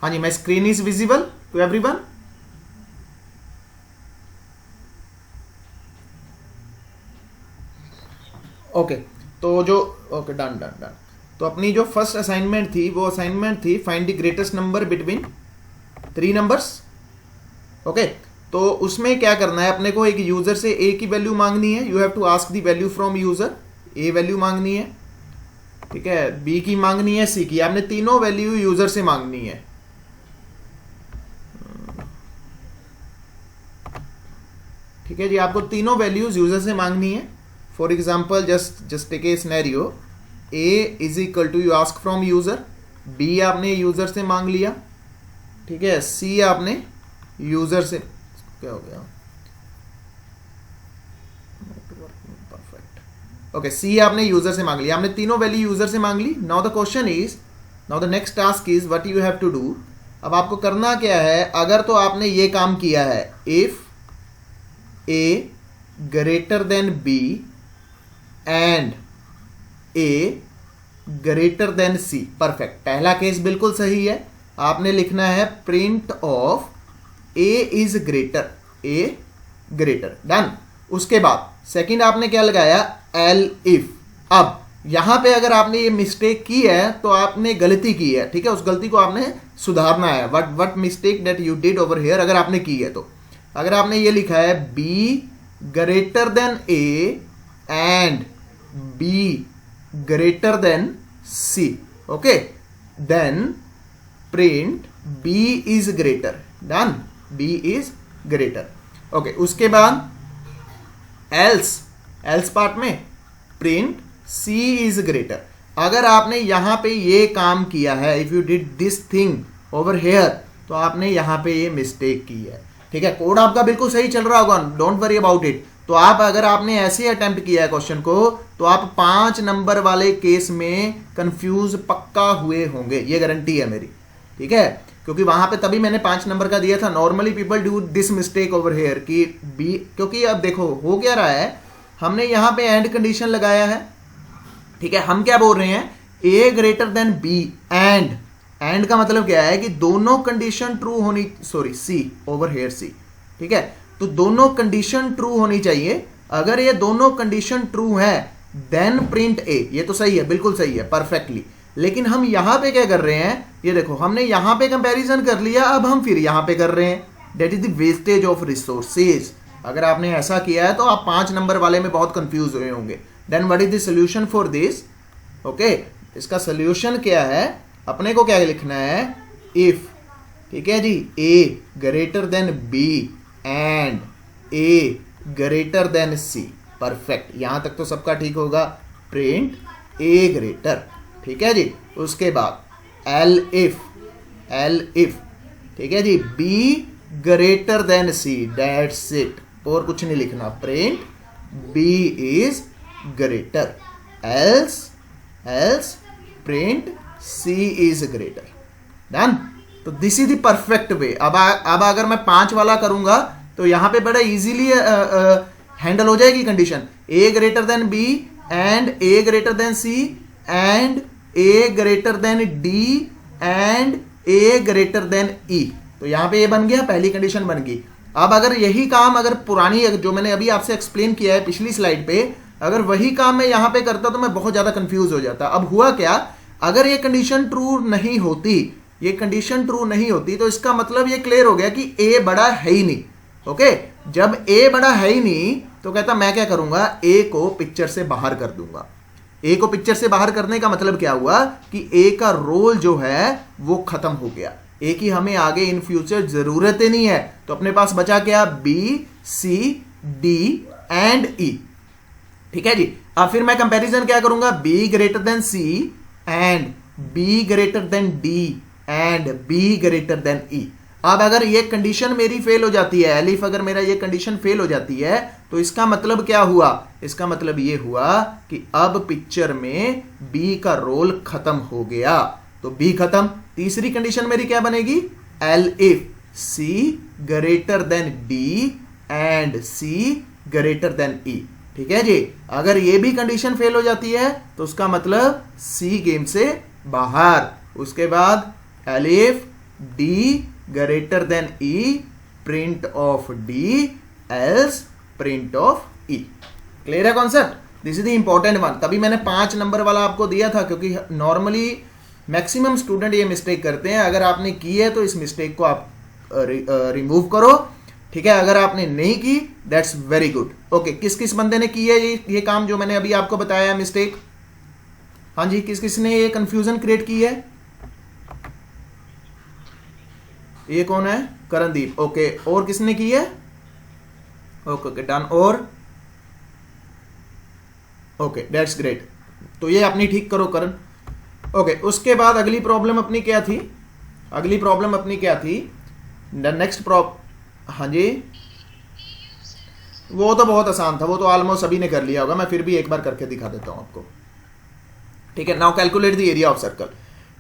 हाँ जी, my screen is visible to everyone. Okay, तो जो ओके डन डन डन। तो अपनी जो फर्स्ट असाइनमेंट थी वो असाइनमेंट थी find the greatest number between 3 numbers. Okay, तो उसमें क्या करना है, अपने को एक यूजर से ए की वैल्यू मांगनी है। You have to ask the value from user. A value मांगनी है, ठीक है, बी की मांगनी है, सी की। आपने तीनों वैल्यू यूजर से मांगनी है। ठीक है जी, आपको तीनों वैल्यूज यूजर से मांगनी है। For example just take a scenario, A is equal to, you ask from user, B आपने यूजर से मांग लिया, ठीक है, सी आपने यूजर से, क्या हो गया, परफेक्ट, ओके, सी आपने यूजर से मांग लिया। आपने तीनों वैल्यू यूजर से मांग ली। Now the question is, now the next task is what you have to do. अब आपको करना क्या है, अगर तो आपने ये काम किया है, if A greater than B and A greater than C, perfect, पहला केस बिल्कुल सही है। आपने लिखना है print of A is greater, A greater, done. उसके बाद सेकंड आपने क्या लगाया, एल इफ। अब यहां पे अगर आपने ये मिस्टेक की है तो आपने गलती की है, ठीक है, उस गलती को आपने सुधारना है। What mistake that you did over here, अगर आपने की है तो, अगर आपने ये लिखा है B greater than A and B greater than C, okay, then print B is greater, done, B is greater. Okay, उसके बाद एल्स पार्ट में प्रिंट सी इज ग्रेटर। अगर आपने यहां पे ये काम किया है, if you did this thing over here, तो आपने यहां पे ये मिस्टेक की है, ठीक है। कोड आपका बिल्कुल सही चल रहा होगा, डोंट वरी अबाउट इट। तो आप अगर आपने ऐसे अटेम्प्ट किया है क्वेश्चन को, तो आप 5 नंबर वाले केस में कंफ्यूज पक्का हुए होंगे, ये गारंटी है मेरी, ठीक है, क्योंकि वहां पे तभी मैंने 5 नंबर का दिया था। Normally people do this mistake over here कि बी, क्योंकि अब देखो हो क्या रहा है, हमने यहां पे एंड कंडीशन लगाया है, ठीक है। हम क्या बोल रहे हैं, ए ग्रेटर देन बी एंड का मतलब क्या है कि दोनों कंडीशन ट्रू होनी, सॉरी सी ओवर हेयर सी, ठीक है, तो दोनों कंडीशन ट्रू होनी चाहिए। अगर ये दोनों कंडीशन ट्रू है देन प्रिंट ए, ये तो सही है, बिल्कुल सही है, परफेक्टली। लेकिन हम यहां पे क्या कर रहे हैं, ये देखो हमने यहां पे कंपैरिजन कर लिया, अब हम फिर यहां पे कर रहे हैं, that is the wastage of resources. अगर आपने ऐसा किया है तो आप 5 नंबर वाले में बहुत कंफ्यूज हुए होंगे। Then what is the solution for this, okay, इसका सोल्यूशन क्या है, अपने को क्या लिखना है, इफ, ठीक है जी, A greater than B and A greater than C, perfect, यहां तक तो सबका ठीक होगा। प्रिंट ए ग्रेटर, ठीक है जी। उसके बाद एल इफ, ठीक है जी, B greater than C, that's it, और कुछ नहीं लिखना। Print B is greater, else print C is greater, done. तो this is the perfect way. अब अगर मैं 5 वाला करूंगा तो यहां पे बड़ा इजीली हैंडल हो जाएगी condition, A greater than B and A greater than C and A greater than D and A greater than E. तो यहां पे ये बन गया, पहली कंडीशन बन गई। अब अगर यही काम, अगर पुरानी जो मैंने अभी आपसे एक्सप्लेन किया है पिछली स्लाइड पे, अगर वही काम मैं यहां पे करता तो मैं बहुत ज्यादा कंफ्यूज हो जाता। अब हुआ क्या, अगर ये कंडीशन ट्रू नहीं होती, ये कंडीशन ट्रू नहीं होती, तो इसका मतलब ये क्लियर हो गया कि ए बड़ा है ही नहीं, ओके। जब ए बड़ा है ही नहीं तो कहता मैं क्या करूंगा, ए को पिक्चर से बाहर कर दूंगा। ए को पिक्चर से बाहर करने का मतलब क्या हुआ कि ए का रोल जो है वो खत्म हो गया, ए की हमें आगे इन फ्यूचर जरूरत ही नहीं है। तो अपने पास बचा क्या, B C D and E, ठीक है जी। अब फिर मैं कंपैरिजन क्या करूंगा, B greater than C and B greater than D and B greater than E. अब अगर ये कंडीशन मेरी फेल हो जाती है, एलिफ अगर मेरा ये कंडीशन फेल हो जाती है, तो इसका मतलब क्या हुआ, इसका मतलब ये हुआ कि अब पिक्चर में बी का रोल खत्म हो गया। तो बी खत्म। तीसरी कंडीशन मेरी क्या बनेगी, elif C greater than D and C greater than E. ठीक है जी, अगर ये भी कंडीशन फेल हो जाती है तो उसका मतलब सी गेम से बाहर। उसके बाद elif D greater than E, print of D, else print of E. Clear है concept? This is the important one. तभी मैंने 5 नंबर वाला आपको दिया था, क्योंकि नॉर्मली मैक्सिमम स्टूडेंट ये मिस्टेक करते हैं। अगर आपने की है तो इस मिस्टेक को आप रिमूव करो। ठीक है, अगर आपने नहीं की दैट्स वेरी गुड। ओके, किस किस बंदे ने की है ये काम जो मैंने अभी आपको बताया मिस्टेक? हाँ जी, किस किस ने ये कंफ्यूजन क्रिएट की है? ये कौन है? करणदीप। ओके, और किसने की है? Okay okay done. और ओके दैट्स ग्रेट। तो ये अपनी ठीक करो करण। ओके, उसके बाद अगली प्रॉब्लम अपनी क्या थी? अगली प्रॉब्लम अपनी क्या थी? द नेक्स्ट हाँ जी, वो तो बहुत आसान था, वो तो ऑलमोस्ट सभी ने कर लिया होगा, मैं फिर भी एक बार करके दिखा देता हूं आपको। ठीक है, now calculate the area of circle.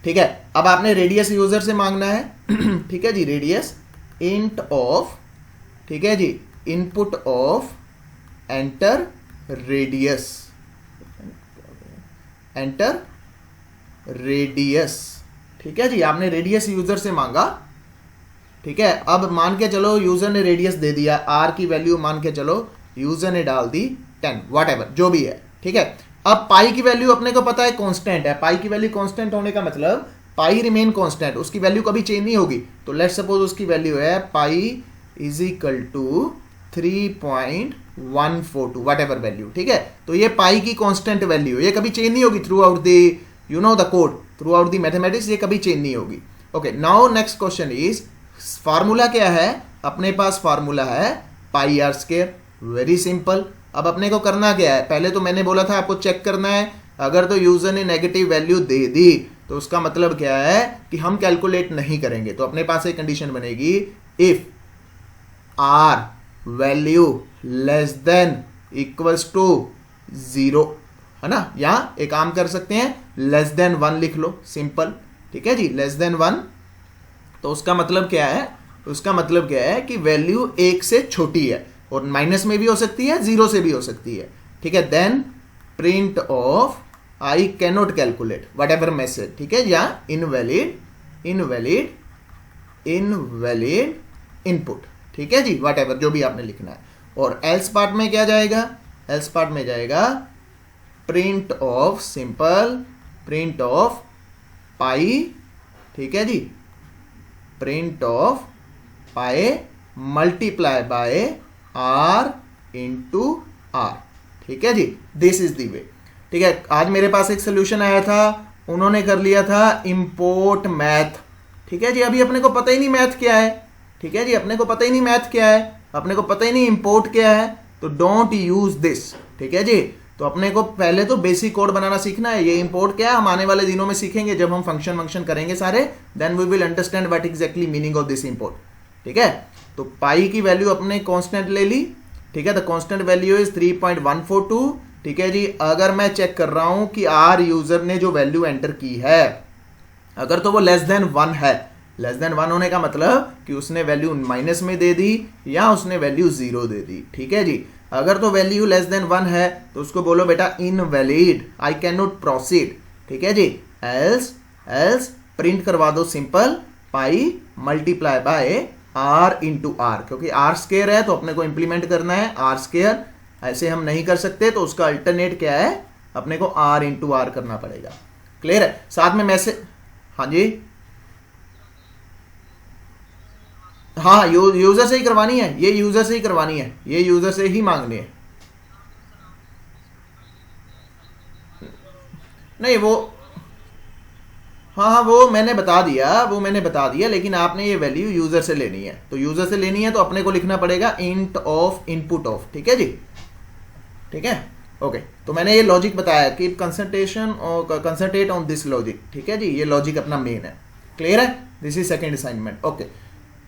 ठीक है, अब आपने रेडियस यूजर से मांगना है। ठीक है जी, रेडियस इंट ऑफ, ठीक है जी, input of enter radius, enter radius. ठीक है जी, आपने रेडियस यूजर से मांगा। ठीक है, अब मान के चलो यूजर ने रेडियस दे दिया, आर की वैल्यू मान के चलो यूजर ने डाल दी 10, व्हाटएवर जो भी है। ठीक है, अब पाई की वैल्यू अपने को पता है कांस्टेंट है। पाई की वैल्यू कांस्टेंट होने का मतलब पाई रिमेन कांस्टेंट, उसकी वैल्यू कभी चेंज नहीं होगी। तो लेट्स सपोज उसकी वैल्यू है pi is equal to 3.142 whatever value. ठीक है, तो ये पाई की कांस्टेंट वैल्यू, ये कभी चेंज नहीं होगी through out the you know the code, through out the mathematics, ये कभी चेंज नहीं होगी। Okay, now next question is, formula क्या है? अपने पास फार्मूला है पाई आर स्क्वायर। Very simple. अब अपने को करना क्या है? पहले तो मैंने बोला था आपको चेक करना है, अगर तो यूजर ने नेगेटिव वैल्यू दे दी तो उसका मतलब क्या है कि हम कैलकुलेट नहीं करेंगे। तो अपने पास एक कंडीशन बनेगी, if R value less than equals to 0, है ना? या एक काम कर सकते हैं, लेस देन 1 लिख लो, सिंपल। ठीक है जी, लेस देन 1। तो उसका मतलब क्या है? उसका मतलब क्या है कि वैल्यू 1 से छोटी है, और माइनस में भी हो सकती है, 0 से भी हो सकती है। ठीक है, then print of I can not calculate whatever message. ठीक है, या इनवैलिड इनवैलिड इनवैलिड इनपुट। ठीक है जी, व्हाटएवर जो भी आपने लिखना है। और एल्स पार्ट में क्या जाएगा? एल्स पार्ट में जाएगा print of, simple print of pi. ठीक है जी, print of pi multiply by R into R. ठीक है जी, दिस इज द वे। ठीक है, आज मेरे पास एक सोल्यूशन आया था, उन्होंने कर लिया था इंपोर्ट मैथ। ठीक है जी, अभी अपने को पता ही नहीं मैथ क्या है। ठीक है जी, अपने को पता ही नहीं मैथ क्या है, अपने को पता ही नहीं इंपोर्ट क्या है, तो डोंट यूज दिस। ठीक है जी, तो अपने को पहले तो बेसिक कोड बनाना सीखना है। ये इंपोर्ट क्या है हम आने वाले दिनों में सीखेंगे, जब हम फंक्शन करेंगे सारे, then we will understand what exactly meaning of this import. ठीक है, तो पाई की वैल्यू अपने कांस्टेंट ले ली। ठीक है, द कांस्टेंट वैल्यू इज 3.142। ठीक है जी, अगर मैं चेक कर रहा हूं कि आर यूजर ने जो वैल्यू एंटर की है, अगर तो वो लेस देन 1 है, लेस देन 1 होने का मतलब कि उसने वैल्यू माइनस में दे दी या उसने वैल्यू 0 दे दी। ठीक है जी, अगर तो वैल्यू लेस देन 1 है तो उसको बोलो बेटा invalid, I can not proceed. ठीक है जी, एल्स प्रिंट करवा दो simple pi multiply by R into R, क्योंकि आर स्क्वायर है तो अपने को इंप्लीमेंट करना है आर स्क्वायर। ऐसे हम नहीं कर सकते, तो उसका अल्टरनेट क्या है? अपने को आर इंटू आर करना पड़ेगा। क्लियर है? साथ में मैसेज, हाँ जी, हाँ यूजर से ही करवानी है, ये यूजर से ही करवानी है, ये यूजर से ही मांगनी है। नहीं वो, हाँ वो मैंने बता दिया, लेकिन आपने ये वैल्यू यूजर से लेनी है। तो यूजर से लेनी है तो अपने को लिखना पड़ेगा इंट ऑफ इनपुट ऑफ। ठीक है जी, ठीक है, ओके। तो मैंने ये लॉजिक बताया कि कंसंट्रेट ऑन दिस लॉजिक। ठीक है जी, ये लॉजिक अपना मेन है। क्लियर है? This is second assignment. Okay,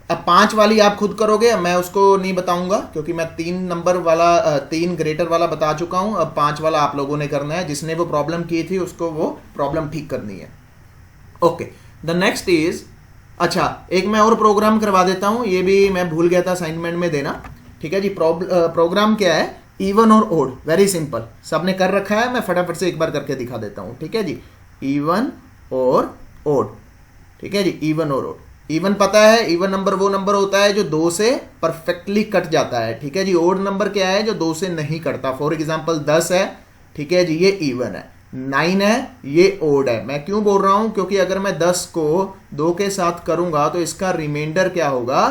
अब 5 वाली आप खुद करोगे, मैं उसको नहीं बताऊंगा क्योंकि मैं 3 नंबर वाला 3 ग्रेटर वाला बता चुका हूं। अब 5 वाला आप लोगों ने करना है, जिसने वो प्रॉब्लम की थी उसको वो प्रॉब्लम ठीक करनी है। ओके, द नेक्स्ट इज अच्छा, एक मैं और प्रोग्राम करवा देता हूं, ये भी मैं भूल गया था असाइनमेंट में देना। ठीक है जी, प्रोग्राम क्या है, इवन और ओड, वेरी सिंपल, सबने कर रखा है, मैं फटाफट से एक बार करके दिखा देता हूं। ठीक है जी, इवन और ओड। ठीक है जी, इवन और ओड। इवन पता है, इवन नंबर वो नंबर होता है जो 2 से परफेक्टली कट जाता है। ठीक है जी, ओड नंबर क्या है, जो 2 से नहीं कटता। फॉर एग्जाम्पल 10 है, ठीक है जी, ये इवन है। 9 है, ये ओड है। मैं क्यों बोल रहा हूं, क्योंकि अगर मैं 10 को 2 के साथ करूंगा तो इसका रिमाइंडर क्या होगा,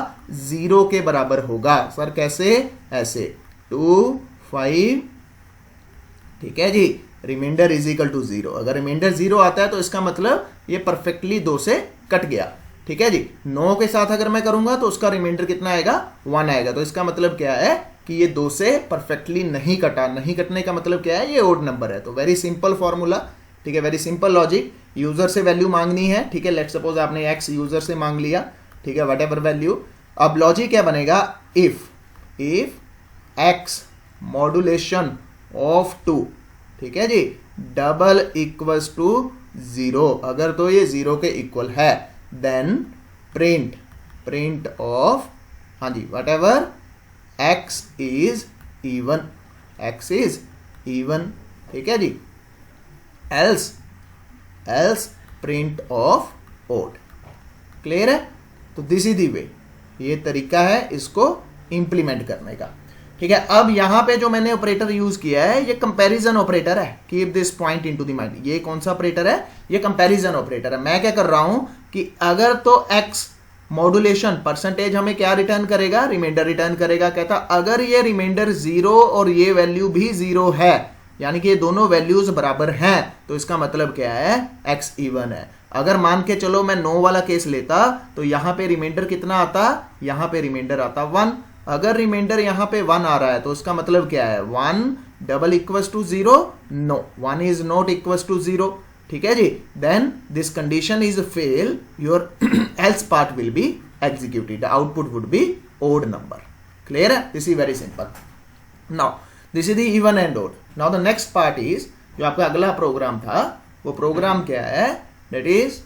0 के बराबर होगा। सर कैसे, ऐसे 2 5, ठीक है जी, रिमाइंडर इज इक्वल टू 0। अगर रिमाइंडर 0 आता है तो इसका मतलब ये परफेक्टली 2 से कट गया। ठीक है जी, 9 के साथ अगर मैं करूंगा तो उसका रिमाइंडर कितना आएगा, 1 आएगा। तो इसका मतलब क्या है कि ये 2 से परफेक्टली नहीं कटा। नहीं कटने का मतलब क्या है, ये ओड नंबर है। तो वेरी सिंपल फॉर्मूला, ठीक है, वेरी सिंपल लॉजिक। यूजर से वैल्यू मांगनी है, ठीक है, लेट सपोज आपने x यूजर से मांग लिया, ठीक है, वट एवर वैल्यू। अब लॉजिक क्या बनेगा, इफ x मॉड्यूलेशन ऑफ 2, ठीक है जी, डबल इक्वल्स टू 0, अगर तो ये 0 के इक्वल है, देन प्रिंट ऑफ, हाँ जी, whatever x is even, ठीक है जी, else print of odd. Clear है? तो दिस इज द वे, ये तरीका है इसको इंप्लीमेंट करने का। ठीक है, अब यहां पे जो मैंने ऑपरेटर यूज किया है, ये कंपैरिजन ऑपरेटर है। Keep this point into the mind. ये कौन सा ऑपरेटर है, ये कंपैरिजन ऑपरेटर है। मैं क्या कर रहा हूं कि अगर तो x मॉड्यूलेशन परसेंटेज हमें क्या रिटर्न करेगा, रिमाइंडर रिटर्न करेगा। कहता अगर ये रिमाइंडर 0 और ये वैल्यू भी 0 है, यानी कि ये दोनों वैल्यूज बराबर हैं, तो इसका मतलब क्या है, x इवन है। अगर मान के चलो मैं 9 वाला केस लेता तो यहां पे रिमाइंडर कितना आता, यहां पे रिमाइंडर आता 1। अगर रिमाइंडर यहां पे 1 आ रहा है तो उसका मतलब क्या है, 1 double equals to 0, no, 1 is not equals to 0। ठीक है जी, then this condition is fail, your else part will be executed, the output would be odd number. Clear है? This is very simple. Now this is the even and odd. Now the next part is, जो आपका अगला program था, वो program क्या है, that is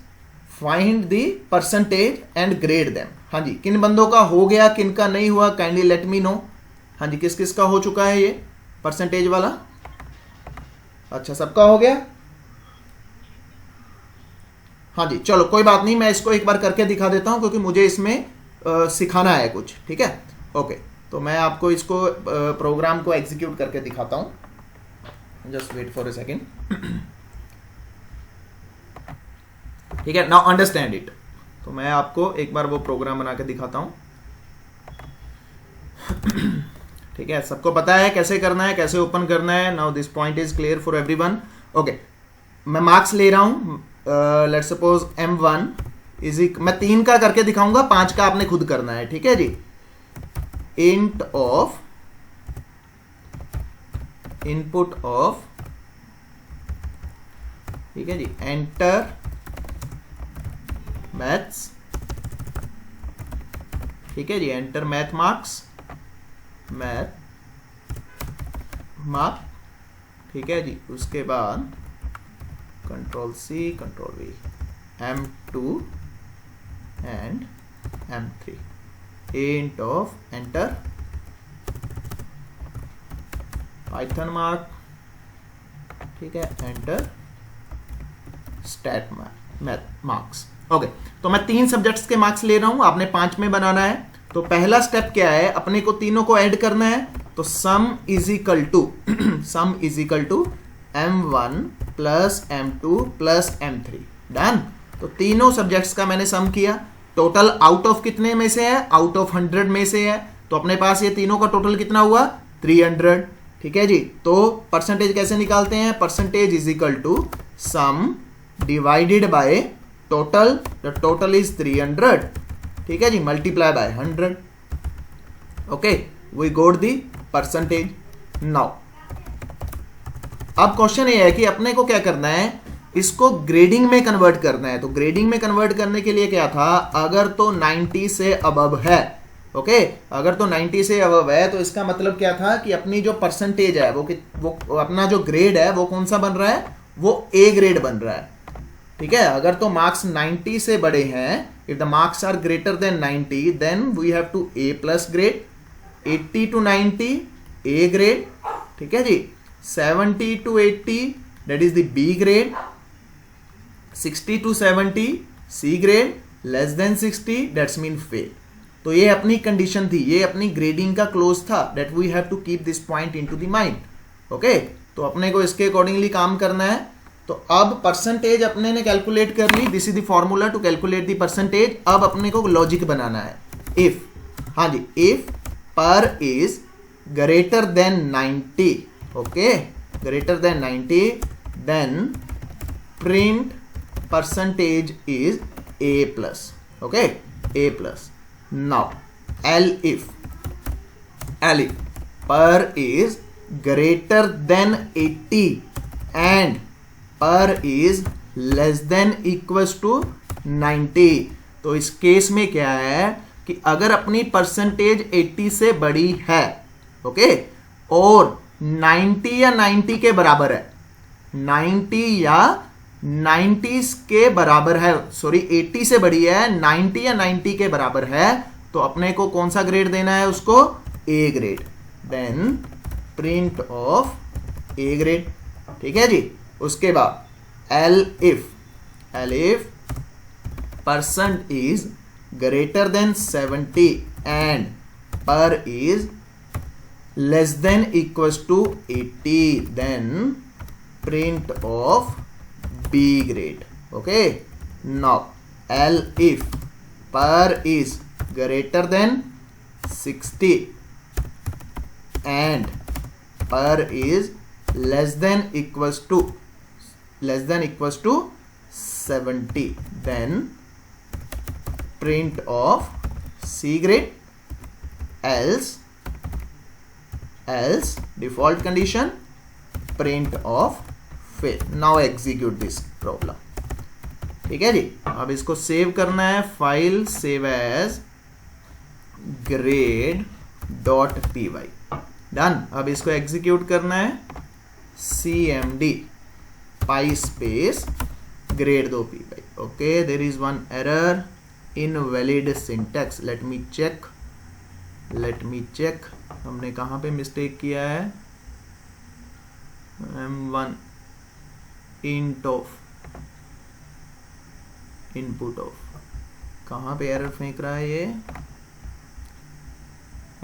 find the percentage and grade them. हाँ जी, किन बंदों का हो गया, किन का नहीं हुआ, काइंडली लेट मी नो। हाँ जी, किस किस का हो चुका है ये परसेंटेज वाला? अच्छा, सबका हो गया। हाँ जी, चलो कोई बात नहीं, मैं इसको एक बार करके दिखा देता हूं, क्योंकि मुझे इसमें सिखाना है कुछ। ठीक है, ओके, तो मैं आपको इसको प्रोग्राम को एग्जीक्यूट करके दिखाता हूं। Just wait for a second. ठीक है, नाउ अंडरस्टैंड इट। तो मैं आपको एक बार वो प्रोग्राम बना के दिखाता हूं। ठीक है, सबको पता है कैसे करना है, कैसे ओपन करना है। Now this point is clear for everyone. Okay, मैं मार्क्स ले रहा हूं, लेट सपोज M1 इज, मैं 3 का करके दिखाऊंगा, 5 का आपने खुद करना है। ठीक है जी, इंट ऑफ इनपुट ऑफ, ठीक है जी, एंटर मैथ्स, ठीक है जी, एंटर मैथ मार्क्स, मार्क, ठीक है जी, उसके बाद control C control V, M2 and M3, int of enter Python mark, ठीक है, enter stat math marks. Okay, तो मैं 3 सब्जेक्ट्स के मार्क्स ले रहा हूं, आपने 5 में बनाना है। तो पहला स्टेप क्या है, अपने को तीनों को ऐड करना है। तो sum is equal to M1 plus M2 plus M3, done. तो तीनों सब्जेक्ट्स का मैंने सम किया। टोटल आउट ऑफ कितने में से है, आउट ऑफ 100 में से है। तो अपने पास ये तीनों का टोटल कितना हुआ, 300। ठीक है जी, तो परसेंटेज कैसे निकालते हैं, percentage is equal to sum divided by total, the total is 300, ठीक है जी, multiply by 100। Okay, we got the percentage. Now अब क्वेश्चन ये है कि अपने को क्या करना है, इसको ग्रेडिंग में कन्वर्ट करना है। तो ग्रेडिंग में कन्वर्ट करने के लिए क्या था, अगर तो 90 से अबव है, ओके, अगर तो 90 से अबव है, तो इसका मतलब क्या था कि अपनी जो परसेंटेज है वो अपना जो ग्रेड है वो कौन सा बन रहा है, वो A ग्रेड बन रहा है। ठीक है, अगर तो मार्क्स 90 से बड़े हैं, If the marks are greater than 90, then we have to A plus grade. 80 to 90 A grade, ठीक है जी. 70 to 80 that is the B grade. 60 to 70 C grade. Less than 60 that's mean fail. तो ये अपनी condition थी, ये अपनी grading का close था. That we have to keep this point into the mind. Okay, तो अपने को इसके अकॉर्डिंगली काम करना है. तो अब परसेंटेज अपने ने कैलकुलेट कर ली. This is the formula to calculate the percentage. अब अपने को लॉजिक बनाना है. इफ, हाँ जी, if per is greater than 90, okay, greater than 90, then print percentage is A plus, okay, A plus. Now if per is greater than 80 and per is less than equals to 90, तो इस case में क्या है कि अगर अपनी percentage 80 से बड़ी है, ओके, और 90 या 90 के बराबर है, 90 या 90 के बराबर है, सॉरी 80 से बड़ी है, 90 या 90 के बराबर है, तो अपने को कौन सा ग्रेड देना है उसको? A grade. Then print of A ग्रेड. ठीक है जी. उसके बाद L if percent is greater than 70 and per is less than equals to 80, then print of B grade. Okay, now L if per is greater than 60 and per is less than equals to 70, then print of C grade. else default condition print of fail. Now execute this problem. ठीक है जी. अब इसको save करना है. File save as grade.py. Done. अब इसको execute करना है. cmd py space grade.py. Okay, there is one error, invalid syntax. Let me check हमने कहां पे मिस्टेक किया है. m1 int of input of, कहां पे एरर फेंक रहा है ये?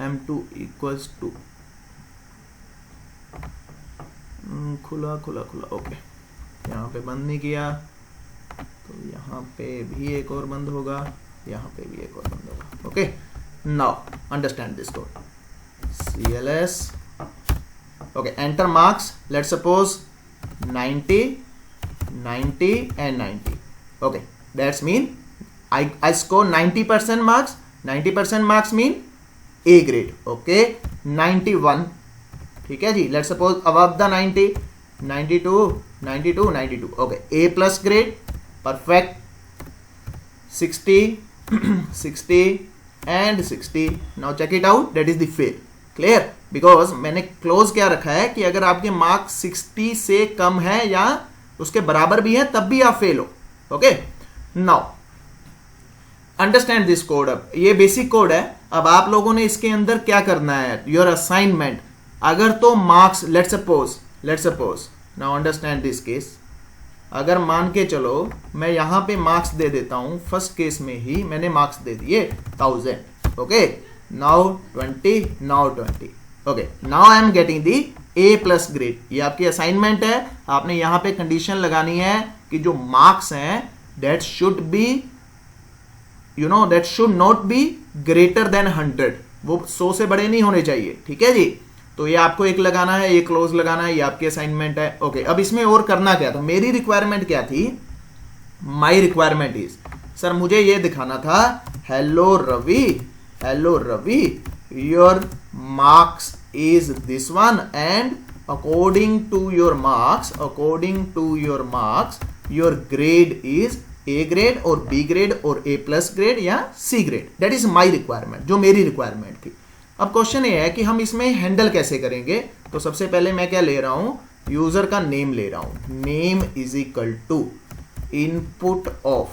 m2 इक्वल्स टू खुला. ओके, यहाँ पे बंद नहीं किया तो यहाँ पे भी एक और बंद होगा, यहाँ पे भी एक और बंद होगा. Okay, now understand this code. cls, okay, enter marks. Let's suppose 90 and 90. Okay, that's mean I score 90% marks. 90% marks mean A grade. Okay, 91. ठीक है जी. Let's suppose above the 90, 92. Okay, A plus grade. Perfect. 60 and 60. Now check it out. That is the fail. Clear? Because मैंने close क्या रखा है कि अगर आपके marks 60 से कम है या उसके बराबर भी है तब भी आप फेल हो. Okay, now understand this code. अब ये बेसिक कोड है. अब आप लोगों ने इसके अंदर क्या करना है? Your assignment. अगर तो marks, let suppose now understand this case. अगर मान के चलो मैं यहां पे मार्क्स दे देता हूं, फर्स्ट केस में ही मैंने मार्क्स दे दिए 1000. Okay, now 20, now 20. Okay, now I am getting the A plus grade. ये आपकी असाइनमेंट है. आपने यहां पे कंडीशन लगानी है कि जो मार्क्स हैं that should be, that should not be greater then 100. वो 100 से बड़े नहीं होने चाहिए. ठीक है जी. तो ये आपको एक लगाना है, ये क्लोज लगाना है. ये आपकी असाइनमेंट है. ओके, अब इसमें और करना क्या था? मेरी रिक्वायरमेंट क्या थी? माई रिक्वायरमेंट इज, सर मुझे ये दिखाना था, hello Ravi, your marks is this one and according to your marks your grade is A grade or B grade or A plus grade या C grade. that is my requirement, जो मेरी requirement थी. अब question ये है कि हम इसमें हैंडल कैसे करेंगे. तो सबसे पहले मैं क्या ले रहा हूं? यूजर का नेम ले रहा हूं. Name is equal to input of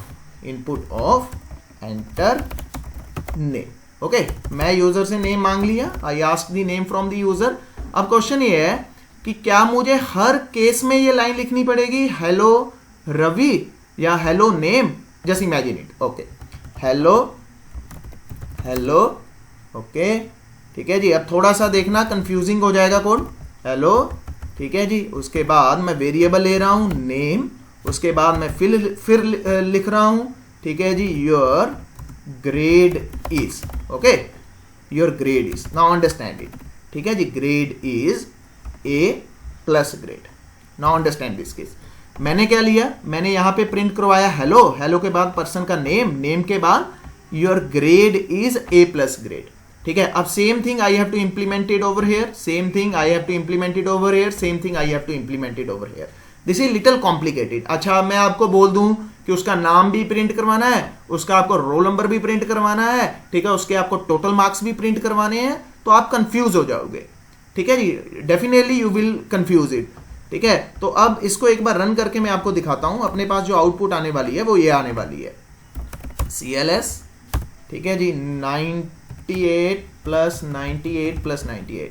enter name. Okay, मैं यूजर से नेम मांग लिया, I ask the name from the user. अब क्वेश्चन ये है कि क्या मुझे हर केस में ये लाइन लिखनी पड़ेगी, हेलो रवि या hello name? Just imagine it. Okay, hello hello, okay ठीक है जी। अब थोड़ा सा देखना कंफ्यूजिंग हो जाएगा कोड, हेलो ठीक है जी। उसके बाद मैं वेरिएबल ले रहा हूं नेम, उसके बाद मैं फिर लिख रहा हूं, ठीक है जी, your grade is. Okay, your grade is, now understand it, ठीक है जी। Grade is A plus grade, now understand this case. मैंने क्या लिया, मैंने यहां पे प्रिंट करवाया हेलो, हेलो के बाद पर्सन का नेम, नेम के बाद your grade is A plus grade, ठीक है। अब same thing I have to implement it over here, same thing I have to implement it over here, same thing I have to implement it over here. This is little complicated. अच्छा, मैं आपको बोल दूं कि उसका नाम भी print करवाना है, उसका आपको रोल नंबर भी प्रिंट करवाना है, ठीक है, उसके आपको टोटल मार्क्स भी प्रिंट करवाने हैं, तो आप कंफ्यूज हो जाओगे, ठीक है जी। Definitely you will confuse it, ठीक है। तो अब इसको एक बार रन करके मैं आपको दिखाता हूं। अपने पास जो आउटपुट आने वाली है वो ये आने वाली है, CLS, ठीक है जी, 98 प्लस 98 प्लस 98,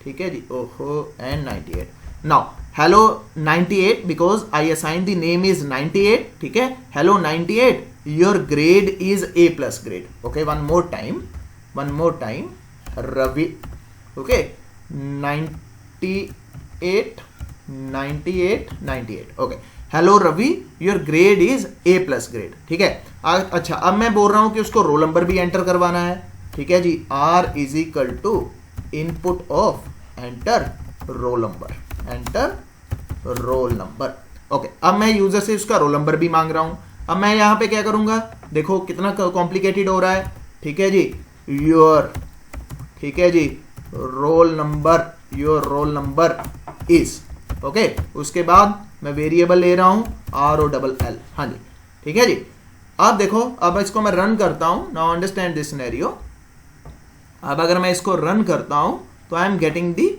ठीक है जी, ओहो and 98। Now hello 98 because I assign the name is 98, ठीक है। Hello 98, your grade is A plus grade. Okay, one more time Ravi, okay 98 98 98, okay, hello Ravi, your grade is A plus grade, ठीक है। अच्छा, अब मैं बोल रहा हूं कि उसको रोल नंबर भी एंटर करवाना है, ठीक है जी। R is equal to input of enter roll number, enter roll number, okay. अब मैं यूजर से उसका रोल नंबर भी मांग रहा हूं। अब मैं यहां पे क्या करूंगा, देखो कितना कॉम्प्लिकेटेड हो रहा है, ठीक है जी, योर, ठीक है जी, roll number, your roll number is, okay. उसके बाद मैं वेरिएबल ले रहा हूं ROLL, हाँ जी, ठीक है जी। अब देखो, अब इसको मैं रन करता हूं, नाउ अंडरस्टैंड दिस सिनेरियो। अब अगर मैं इसको रन करता हूं तो I am getting the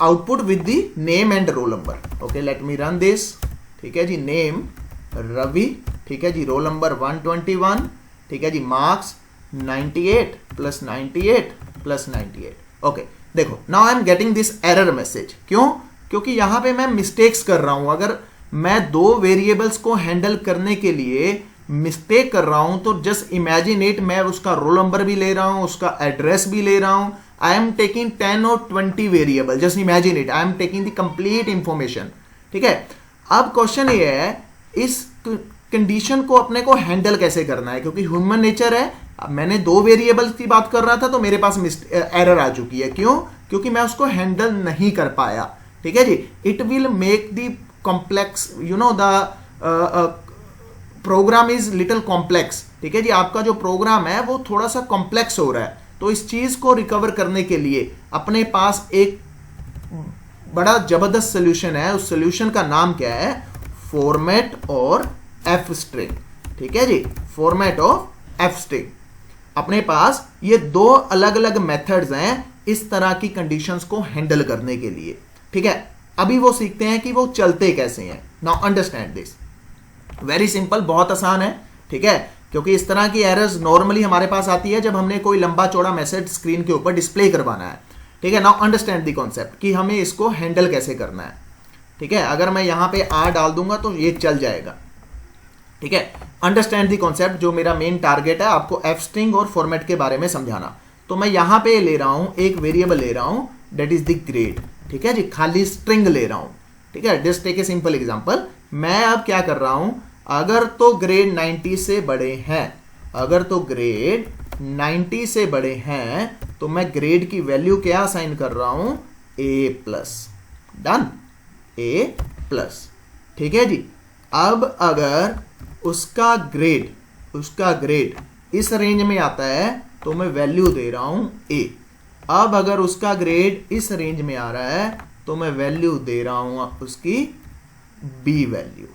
output with the name and role number. Okay, late me run this, ठीक है जी। नेम रवि, ठीक है जी, रोल नंबर 121, ठीक है जी, मार्क्स 98 प्लस 98 प्लस 98। ओके, देखो now I am getting this error message. क्यों? क्योंकि यहां पे मैं मिस्टेक्स कर रहा हूं। अगर मैं दो वेरिएबल्स को हैंडल करने के लिए मिस्टेक कर रहा हूं तो जस्ट इमेजिन इट, मैं उसका रोल नंबर भी ले रहा हूं, उसका एड्रेस भी ले रहा हूं। आई एम टेकिंग 10 और 20 variable, just imagine it, I am taking the complete information, ठीक है। अब क्वेश्चन ये है, इस कंडीशन को अपने को हैंडल कैसे करना है, क्योंकि ह्यूमन नेचर है। मैंने दो वेरिएबल्स की बात कर रहा था तो मेरे पास एरर आ चुकी है। क्यों? क्योंकि मैं उसको हैंडल नहीं कर पाया, ठीक है जी। It will make the complex, you know, the program is little complex, ठीक है जी। आपका जो प्रोग्राम है वो थोड़ा सा कॉम्प्लेक्स हो रहा है। तो इस चीज को रिकवर करने के लिए अपने पास एक बड़ा जबरदस्त सोल्यूशन है। उस सोल्यूशन का नाम क्या है? फॉर्मेट और एफ स्ट्रिंग, ठीक है जी, फॉर्मेट ऑफ एफ स्ट्रिंग। अपने पास ये दो अलग अलग मेथड्स हैं इस तरह की कंडीशंस को हैंडल करने के लिए, ठीक है। अभी वो सीखते हैं कि वो चलते कैसे हैं। Now understand this, very simple, बहुत आसान है, ठीक है। क्योंकि इस तरह की एरर्स नॉर्मली हमारे पास आती है जब हमने कोई लंबा चौड़ा मैसेज स्क्रीन के ऊपर डिस्प्ले करवाना है, ठीक है। नाउ अंडरस्टैंड द कॉन्सेप्ट कि हमें इसको हैंडल कैसे करना है, ठीक है। अगर मैं यहां पे R डाल दूंगा तो ये चल जाएगा, ठीक है। अंडरस्टैंड द कॉन्सेप्ट, जो मेरा मेन टारगेट है आपको एफ स्ट्रिंग और फॉर्मेट के बारे में समझाना। तो मैं यहां पे ले रहा हूं, एक वेरिएबल ले रहा हूं, दैट इज द ग्रेड, ठीक है जी, खाली स्ट्रिंग ले रहा हूं, ठीक है। Just take a simple example. मैं अब क्या कर रहा हूं, अगर तो ग्रेड 90 से बड़े हैं, अगर तो ग्रेड 90 से बड़े हैं तो मैं ग्रेड की वैल्यू क्या असाइन कर रहा हूं? A plus, done, A plus, ठीक है जी। अब अगर उसका ग्रेड इस रेंज में आता है तो मैं वैल्यू दे रहा हूं A। अब अगर उसका ग्रेड इस रेंज में आ रहा है तो मैं वैल्यू दे रहा हूं उसकी B वैल्यू,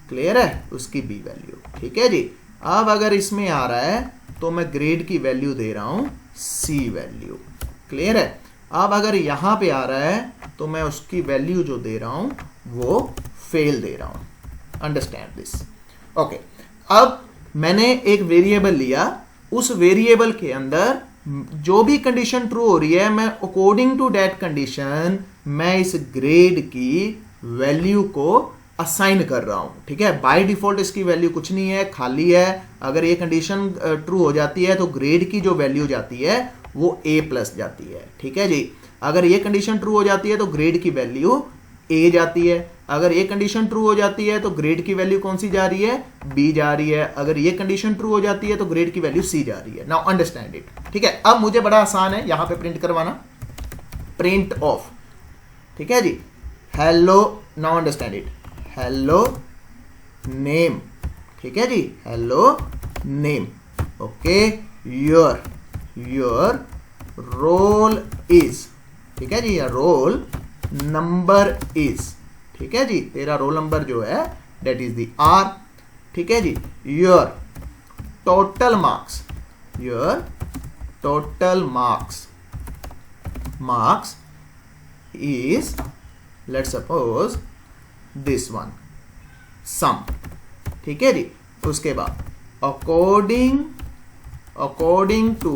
क्लियर है, उसकी B वैल्यू, ठीक है जी। अब अगर इसमें आ रहा है तो मैं ग्रेड की वैल्यू दे रहा हूं C वैल्यू, क्लियर है। अब अगर यहां पे आ रहा है तो मैं उसकी वैल्यू जो दे रहा हूं वो फेल दे रहा हूं, अंडरस्टैंड दिस, ओके। अब मैंने एक वेरिएबल लिया, उस वेरिएबल के अंदर जो भी कंडीशन ट्रू हो रही है, मैं अकॉर्डिंग टू दैट कंडीशन मैं इस ग्रेड की वैल्यू को असाइन कर रहा हूं। ठीक है, बाय डिफॉल्ट इसकी वैल्यू कुछ नहीं है, खाली है। अगर ये कंडीशन ट्रू हो जाती है तो ग्रेड की जो वैल्यू जाती है वो ए प्लस जाती है। ठीक है जी, अगर ये कंडीशन ट्रू हो जाती है तो ग्रेड की वैल्यू ए जाती है। अगर ये कंडीशन ट्रू हो जाती है तो ग्रेड की वैल्यू कौन सी जा रही है, बी जा रही है। अगर ये कंडीशन ट्रू हो जाती है तो ग्रेड की वैल्यू सी जा रही है। Now understand it. ठीक है, अब मुझे बड़ा आसान है यहां पे प्रिंट करवाना, प्रिंट ऑफ। ठीक है जी, hello, now understand it, hello name. ठीक है जी, hello name. Okay, your roll is. ठीक है जी, रोल नंबर इज। ठीक है जी, तेरा रोल नंबर जो है दैट इज द आर। ठीक है जी, your total marks, your total marks is, let's suppose this one, sum। ठीक है जी, उसके बाद according to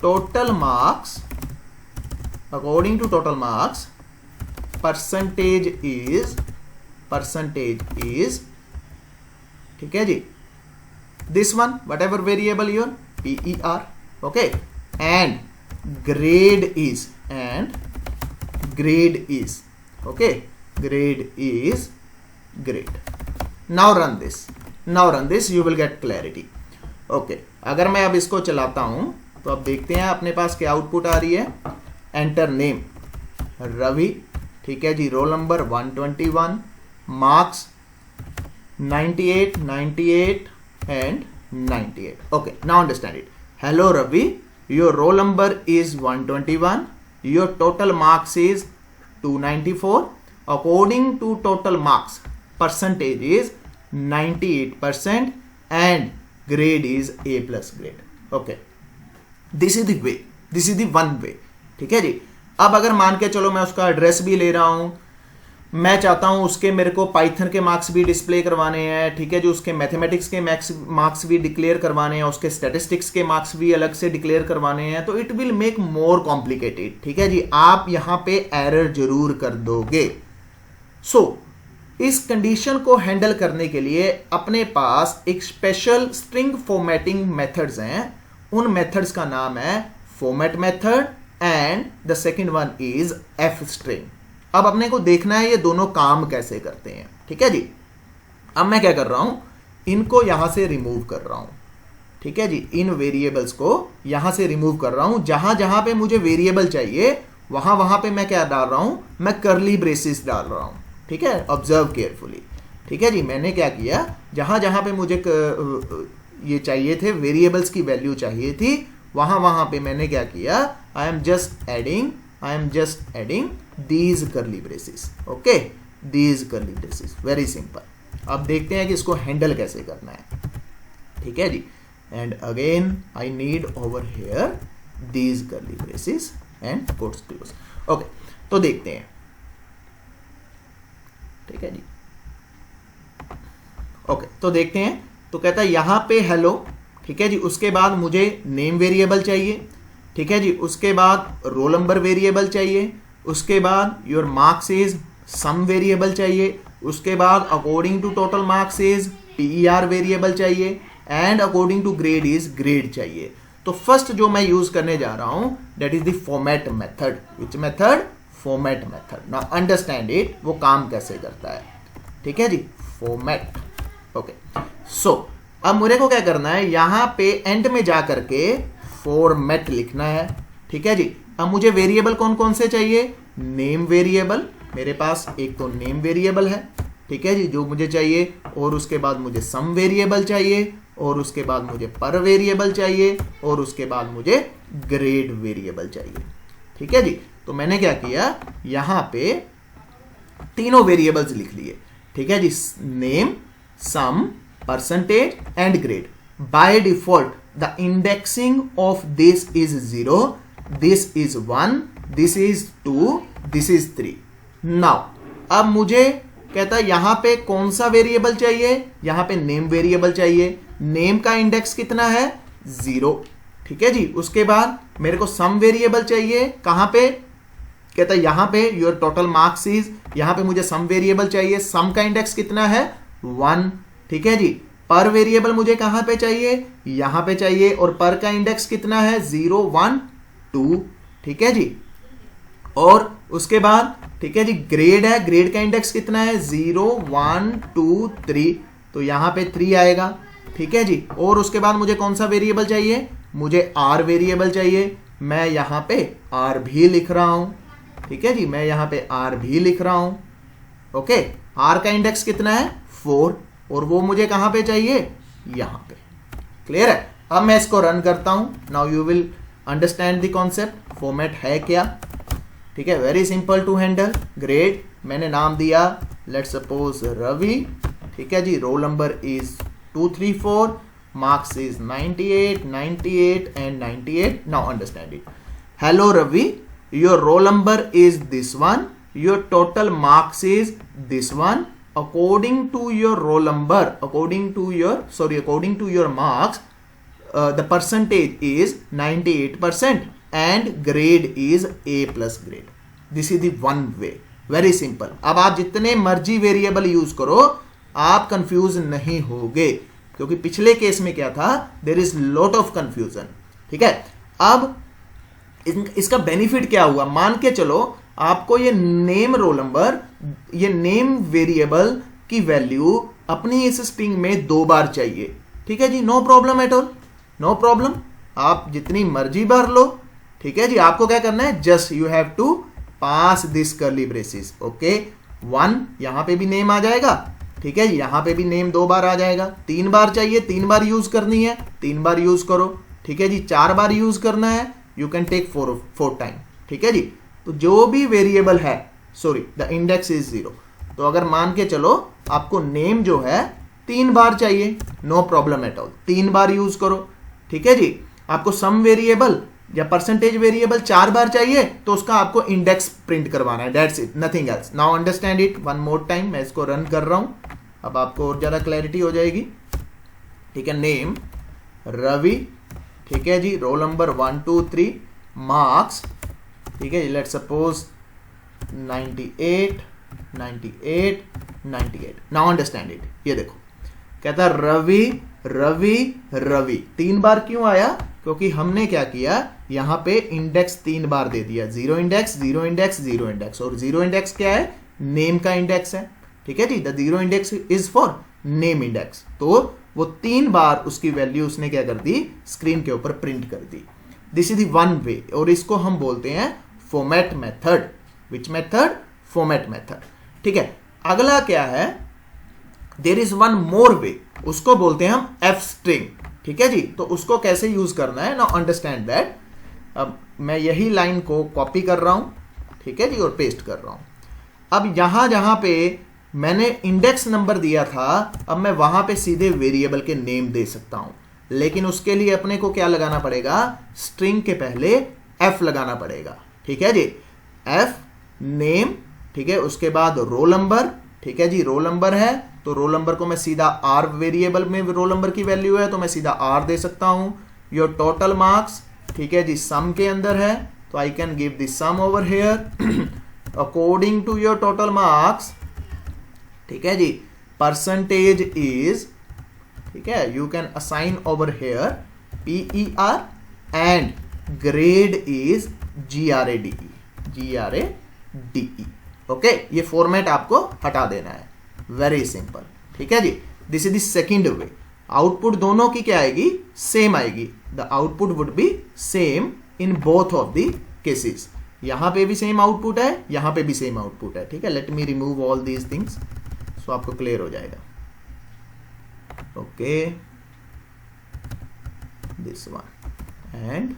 total marks percentage is ठीक है जी, this one whatever variable your PER, okay, and grade is okay, grade is grade। now run this you will get clarity। okay, अगर मैं अब इसको चलाता हूं तो अब देखते हैं अपने पास क्या आउटपुट आ रही है। Enter name Ravi. ठीक है जी, roll number 121, marks 98 and 98। okay, now understand it। hello Ravi, your roll number is 121, your total marks is 294, according to total marks percentage is 98% and grade is A plus grade। okay, this is the one way। ठीक है जी, अब अगर मान के चलो मैं उसका एड्रेस भी ले रहा हूं, मैं चाहता हूं उसके मेरे को पाइथन के मार्क्स भी डिस्प्ले करवाने हैं। ठीक है जी, उसके मैथमेटिक्स के मार्क्स भी डिक्लेयर करवाने हैं, उसके स्टैटिस्टिक्स के मार्क्स भी अलग से डिक्लेयर करवाने हैं, तो it will make more complicated. ठीक है जी, आप यहां पे एरर जरूर कर दोगे। सो इस कंडीशन को हैंडल करने के लिए अपने पास एक स्पेशल स्ट्रिंग फॉर्मेटिंग मेथड्स हैं। उन मेथड्स का नाम है format method and the second one is F string. अब अपने को देखना है ये दोनों काम कैसे करते हैं। ठीक है जी, अब मैं क्या कर रहा हूं, इनको यहां से रिमूव कर रहा हूं। ठीक है जी, इन वेरिएबल्स को यहां से रिमूव कर रहा हूं। जहां जहां पे मुझे वेरिएबल चाहिए वहां वहां पे मैं क्या डाल रहा हूं, मैं करली ब्रेसेस डाल रहा हूं। ठीक है, ऑब्जर्व केयरफुली। ठीक है जी, मैंने क्या किया, जहां जहां पे मुझे ये चाहिए थे, वेरिएबल्स की वैल्यू चाहिए थी, वहां वहां पे मैंने क्या किया, I am just adding these curly braces। okay, these curly braces, very simple। अब देखते हैं कि इसको हैंडल कैसे करना है। ठीक है जी, and again I need over here these curly braces and quotes close। Okay, तो देखते हैं। ठीक है जी, ओके, तो देखते हैं। तो कहता है यहां पे हेलो। ठीक है जी, उसके बाद मुझे नेम वेरिएबल चाहिए। ठीक है जी, उसके बाद रोल नंबर वेरिएबल चाहिए। उसके बाद your marks is sum variable चाहिए। उसके बाद according to total marks is PER variable चाहिए and according to grade is grade चाहिए। तो फर्स्ट जो मैं यूज करने जा रहा हूं that is the format method. Which method? Format method. Now understand it, वो काम कैसे करता है। ठीक है जी, फॉर्मेट। ओके, सो अब मुझे को क्या करना है, यहां पे एंड में जा करके फॉर्मेट लिखना है। ठीक है जी, अब मुझे वेरिएबल कौन कौन से चाहिए, नेम वेरिएबल, मेरे पास एक तो नेम वेरिएबल है। ठीक है जी, जो मुझे चाहिए, और उसके बाद मुझे सम वेरिएबल चाहिए, और उसके बाद मुझे पर वेरिएबल चाहिए, और उसके बाद मुझे ग्रेड वेरिएबल चाहिए। ठीक है जी, तो मैंने क्या किया, यहां पे तीनों वेरिएबल्स लिख लिए। ठीक है जी, name, sum, percentage and grade. By default the indexing of this is 0, this is 1, this is 2, this is 3। Now अब मुझे कहता है यहां पे कौन सा वेरिएबल चाहिए, यहां पे नेम वेरिएबल चाहिए। नेम का इंडेक्स कितना है 0, ठीक है जी। उसके बाद मेरे को सम वेरिएबल चाहिए, कहां पे, कहता है यहां पे योर टोटल मार्क्स इज, यहां पे मुझे सम वेरिएबल चाहिए, सम का इंडेक्स कितना है 1, ठीक है जी। पर वेरिएबल मुझे कहां पे चाहिए, यहां पे चाहिए, और पर का इंडेक्स कितना है 0 1 2, ठीक है जी। और उसके बाद ठीक है जी ग्रेड है, ग्रेड का इंडेक्स कितना है 0 1 2 3, तो यहां पे 3 आएगा, ठीक है जी। और उसके बाद मुझे कौन सा वेरिएबल चाहिए, मुझे आर वेरिएबल चाहिए, मैं यहां पे आर भी लिख रहा हूं, ठीक है जी, मैं यहां पे आर भी लिख रहा हूं, ओके। आर का इंडेक्स कितना है 4, और वो मुझे कहां पे चाहिए, यहां पे, क्लियर है। अब मैं इसको रन करता हूं, now you will understand the concept, format है क्या, ठीक है, very simple to handle. Grade मैंने नाम दिया लेट्स सपोज रवि, ठीक है जी, roll number is 234, marks is 98 98 and 98। Now understand it. Hello Ravi, your roll number is this one, your total marks is this one, according to your roll number, according to your marks, the percentage is 98% and grade is A plus grade. This is the one way, very simple. अब आप जितने मर्जी variable use करो आप confuse नहीं होगे, क्योंकि पिछले केस में क्या था, there is lot of confusion, ठीक है। अब इसका बेनिफिट क्या हुआ, मान के चलो आपको ये नेम रोल नंबर, ये नेम वेरिएबल की वैल्यू अपनी इस स्ट्रिंग में 2 बार चाहिए, ठीक है जी, no problem at all, no problem, आप जितनी मर्जी बार लो, ठीक है जी। आपको क्या करना है, just you have to pass this curly braces, okay. 1 यहां पे भी नेम आ जाएगा, ठीक है जी, यहां पे भी नेम 2 बार आ जाएगा, 3 बार चाहिए, 3 बार यूज करनी है, 3 बार यूज करो, ठीक है जी। 4 बार यूज करना है, यू कैन टेक 4 टाइम, ठीक है जी। तो जो भी वेरिएबल है, सॉरी द इंडेक्स इज 0, तो अगर मान के चलो आपको नेम जो है 3 बार चाहिए, नो प्रॉब्लम एट ऑल, 3 बार यूज करो, ठीक है जी। आपको सम वेरिएबल या परसेंटेज वेरिएबल 4 बार चाहिए, तो उसका आपको इंडेक्स प्रिंट करवाना है, that's it, nothing else. Now understand it one more time, मैं इसको रन कर रहा हूं, अब आपको और ज्यादा क्लैरिटी हो जाएगी, ठीक है। नेम रवि, ठीक है जी, रोल नंबर 1 2 3, मार्क्स, ठीक है, let's suppose 98 98 98। Now understand it, ये देखो कहता रवि रवि रवि 3 बार क्यों आया, क्योंकि हमने क्या किया, यहां पे इंडेक्स 3 बार दे दिया, 0 इंडेक्स 0 इंडेक्स 0 इंडेक्स, और 0 इंडेक्स क्या है, नेम का इंडेक्स है, ठीक है जी, the 0 index is for name index, तो वो 3 बार उसकी वैल्यू उसने क्या कर दी, स्क्रीन के ऊपर प्रिंट कर दी। This is the one way, और इसको हम बोलते हैं format method. Which method, format method, ठीक है। अगला क्या है, there is one more way, उसको बोलते हैं हम एफ स्ट्रिंग, ठीक है जी। तो उसको कैसे यूज करना है, नाउ अंडरस्टैंड दैट। अब मैं यही लाइन को कॉपी कर रहा हूं, ठीक है जी, और पेस्ट कर रहा हूं। अब यहां जहां पे मैंने इंडेक्स नंबर दिया था, अब मैं वहां पे सीधे वेरिएबल के नेम दे सकता हूं, लेकिन उसके लिए अपने को क्या लगाना पड़ेगा, स्ट्रिंग के पहले एफ लगाना पड़ेगा, ठीक है जी। एफ नेम, ठीक है, उसके बाद रोल नंबर, ठीक है जी, रोल नंबर है तो रोल नंबर को मैं सीधा आर, वेरिएबल में रोल नंबर की वैल्यू है तो मैं सीधा आर दे सकता हूं। योर टोटल मार्क्स, ठीक है जी, सम के अंदर है तो I can give the sum over here according to your total marks, ठीक है जी। परसेंटेज इज, ठीक है, you can assign over here PER and grade is GRADE, okay. ये फॉर्मेट आपको हटा देना है, वेरी सिंपल, ठीक है जी। This is the second way. Output दोनों की क्या आएगी, सेम आएगी, the output would be same in both of the cases. यहां पे भी सेम आउटपुट है, यहां पे भी सेम आउटपुट है, ठीक है। Let me remove all these things, so आपको क्लियर हो जाएगा, okay. This one and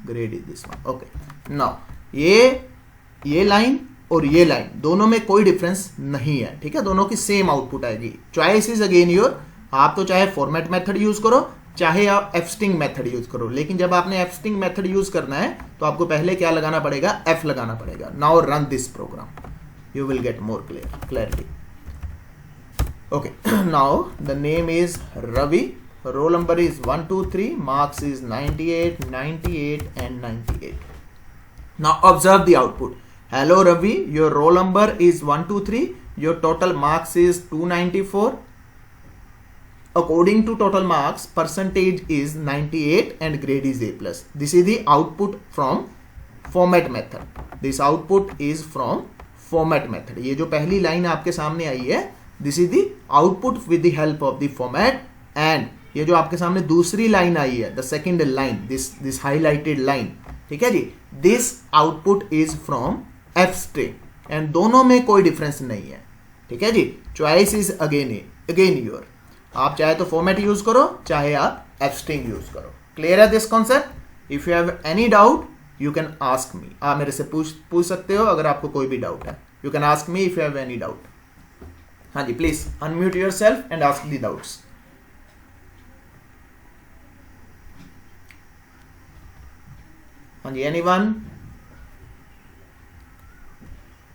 grade is this one, okay. Now ये लाइन और ये लाइन दोनों में कोई डिफरेंस नहीं है, ठीक है, दोनों की सेम आउटपुट आएगी। चॉइस इज अगेन योर, आप तो चाहे फॉर्मेट मेथड यूज करो चाहे आप एफ स्ट्रिंग मेथड यूज करो, लेकिन जब आपने एफ स्ट्रिंग मेथड यूज करना है तो आपको पहले क्या लगाना पड़ेगा, एफ लगाना पड़ेगा। Now run this program, you will get more clarity, okay. Now the name is Ravi, roll number is 1 2 3, marks is 98 98 and 98. Now observe the output. Hello Ravi, your roll number is 1 2 3, your total marks is 294. According to total marks, percentage is 98 and grade is A plus. This is the output from format method. This output is from format method. ये जो पहली line आपके सामने आई है, this is the output with the help of the format. And ये जो आपके सामने दूसरी लाइन आई है, the second line, this highlighted line, ठीक है जी, this output is from F string. and दोनों में कोई डिफरेंस नहीं है, ठीक है जी. Choice is again your. आप चाहे तो फॉर्मेट यूज करो, चाहे आप F string यूज करो. क्लियर है this concept? If you have any doubt you can ask मी. आप मेरे से पूछ सकते हो अगर आपको कोई भी डाउट है. You can ask me if you have any doubt. हाँ जी, please unmute yourself and ask the doubts. हाँ जी, एनीवन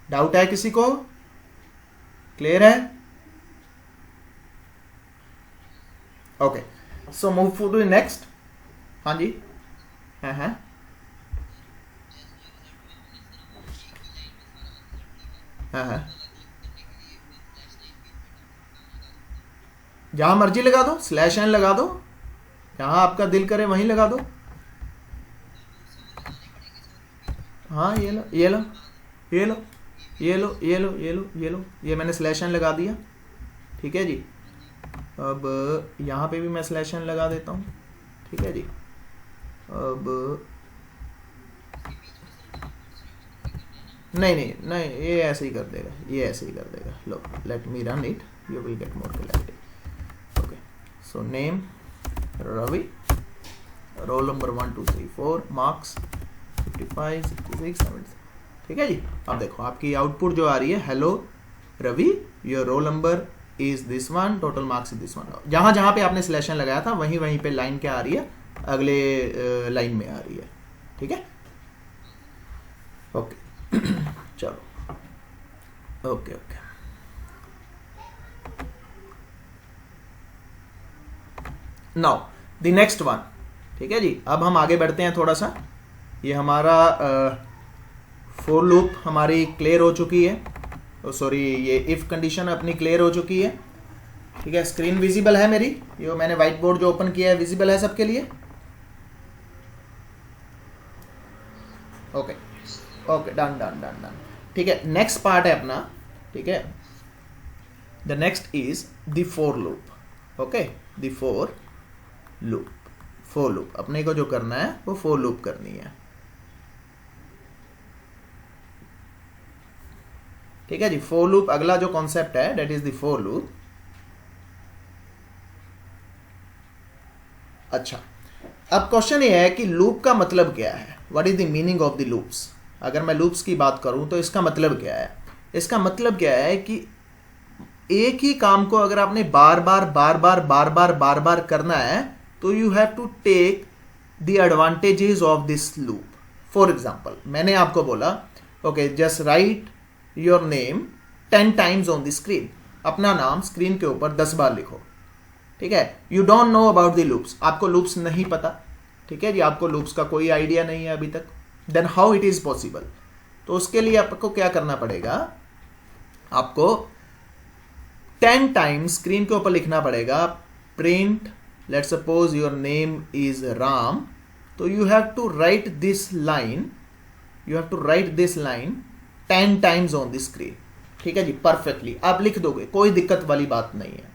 डाउट है किसी को? क्लियर है? Okay, so move to next. हाँ जी, हाँ हाँ हाँ हाँ, जहां मर्जी लगा दो, स्लैश एन लगा दो, जहां आपका दिल करे वहीं लगा दो. हाँ, ये लो ये लो ये लो ये लो ये लो ये लो ये लो, ये मैंने स्लैश एन लगा दिया, ठीक है जी. अब यहाँ पे भी मैं स्लैश एन लगा देता हूँ, ठीक है जी. अब नहीं, ये ऐसे ही कर देगा, ये ऐसे ही कर देगा. लो, let me run it, you will get more clarity. Okay, so name Ravi, roll number 1 2 3 4, marks 55 66 70. ठीक है जी. अब देखो आपकी आउटपुट जो आ रही है, hello Ravi, your roll number is this one, total marks is this one. जहां जहां पे आपने सिलेक्शन लगाया था वहीं पे लाइन क्या आ रही है, अगले लाइन में आ रही है, ठीक है. ओके चलो, okay. Now the next one, ठीक है जी. अब हम आगे बढ़ते हैं थोड़ा सा. ये हमारा फॉर लूप हमारी क्लियर हो चुकी है. सॉरी, ये इफ कंडीशन अपनी क्लियर हो चुकी है, ठीक है. स्क्रीन विजिबल है मेरी, ये मैंने व्हाइट बोर्ड जो ओपन किया है विजिबल है सबके लिए? Okay, done. ठीक है, नेक्स्ट पार्ट है अपना, ठीक है. The next is the for loop. Okay, the for loop अपने को जो करना है वो फॉर लूप करनी है, ठीक है जी. फॉर लूप अगला जो कॉन्सेप्ट है, that is the for loop. अच्छा, अब क्वेश्चन ये है कि लूप का मतलब क्या है, what is the meaning of the loops. अगर मैं लूप्स की बात करूं तो इसका मतलब क्या है? इसका मतलब क्या है कि एक ही काम को अगर आपने बार बार करना है तो you have to take the advantages of this loop. For example, मैंने आपको बोला okay, just write your name 10 times on the screen. अपना नाम स्क्रीन के ऊपर 10 बार लिखो, ठीक है. You don't know about the loops, आपको लूप्स नहीं पता, ठीक है जी. आपको लूप्स का कोई आइडिया नहीं है अभी तक. Then how it is possible? तो उसके लिए आपको क्या करना पड़ेगा, आपको 10 टाइम्स स्क्रीन के ऊपर लिखना पड़ेगा print, let's suppose your name is Ram. तो you have to write this line 10 times on the screen, ठीक है जी. परफेक्टली आप लिख दोगे, कोई दिक्कत वाली बात नहीं है.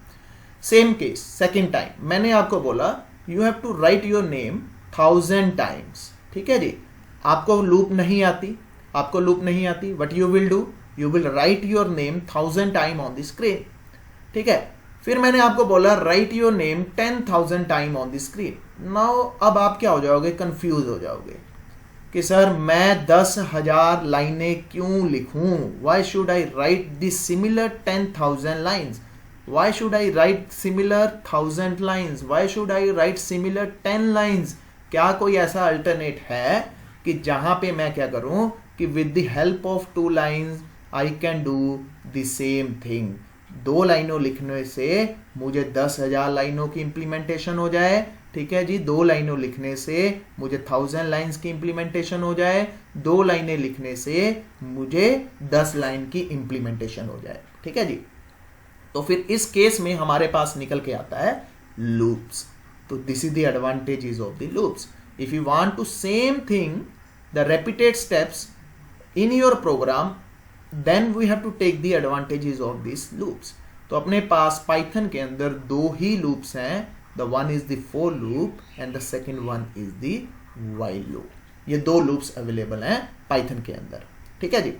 सेम केस सेकेंड टाइम, मैंने आपको बोला you have to write your name 1000 times, ठीक है जी. आपको लूप नहीं आती, what you will do, you will write your name 1000 time on the screen, ठीक है. फिर मैंने आपको बोला write your name 10,000 time on the screen. Now अब आप क्या हो जाओगे, कंफ्यूज हो जाओगे कि सर मैं 10,000 लाइनें क्यों लिखूं, why should I right this similar 10,000 lines, why should I right similar 1000 lines, why should I right similar 10 lines. क्या कोई ऐसा अल्टरनेट है कि जहां पे मैं क्या करूं कि with the help of 2 lines I can do the same thing. 2 लाइनों लिखने से मुझे 10,000 लाइनों की इंप्लीमेंटेशन हो जाए, ठीक है जी। 2 लाइनों लिखने से मुझे 1000 लाइन्स की इंप्लीमेंटेशन हो जाए, 2 लाइनें लिखने से मुझे 10 लाइन की इंप्लीमेंटेशन हो जाए, ठीक है जी। तो फिर इस केस में हमारे पास निकल के आता है लूप्स। तो this is the advantages of the loops. If you want to same thing the repeated steps in your program, then we have to take the advantages of this loops. तो अपने पास पाइथन के अंदर 2 ही loops हैं, the one is the for loop and the second one is the while loop. ये 2 loops available हैं Python के अंदर, ठीक है जी।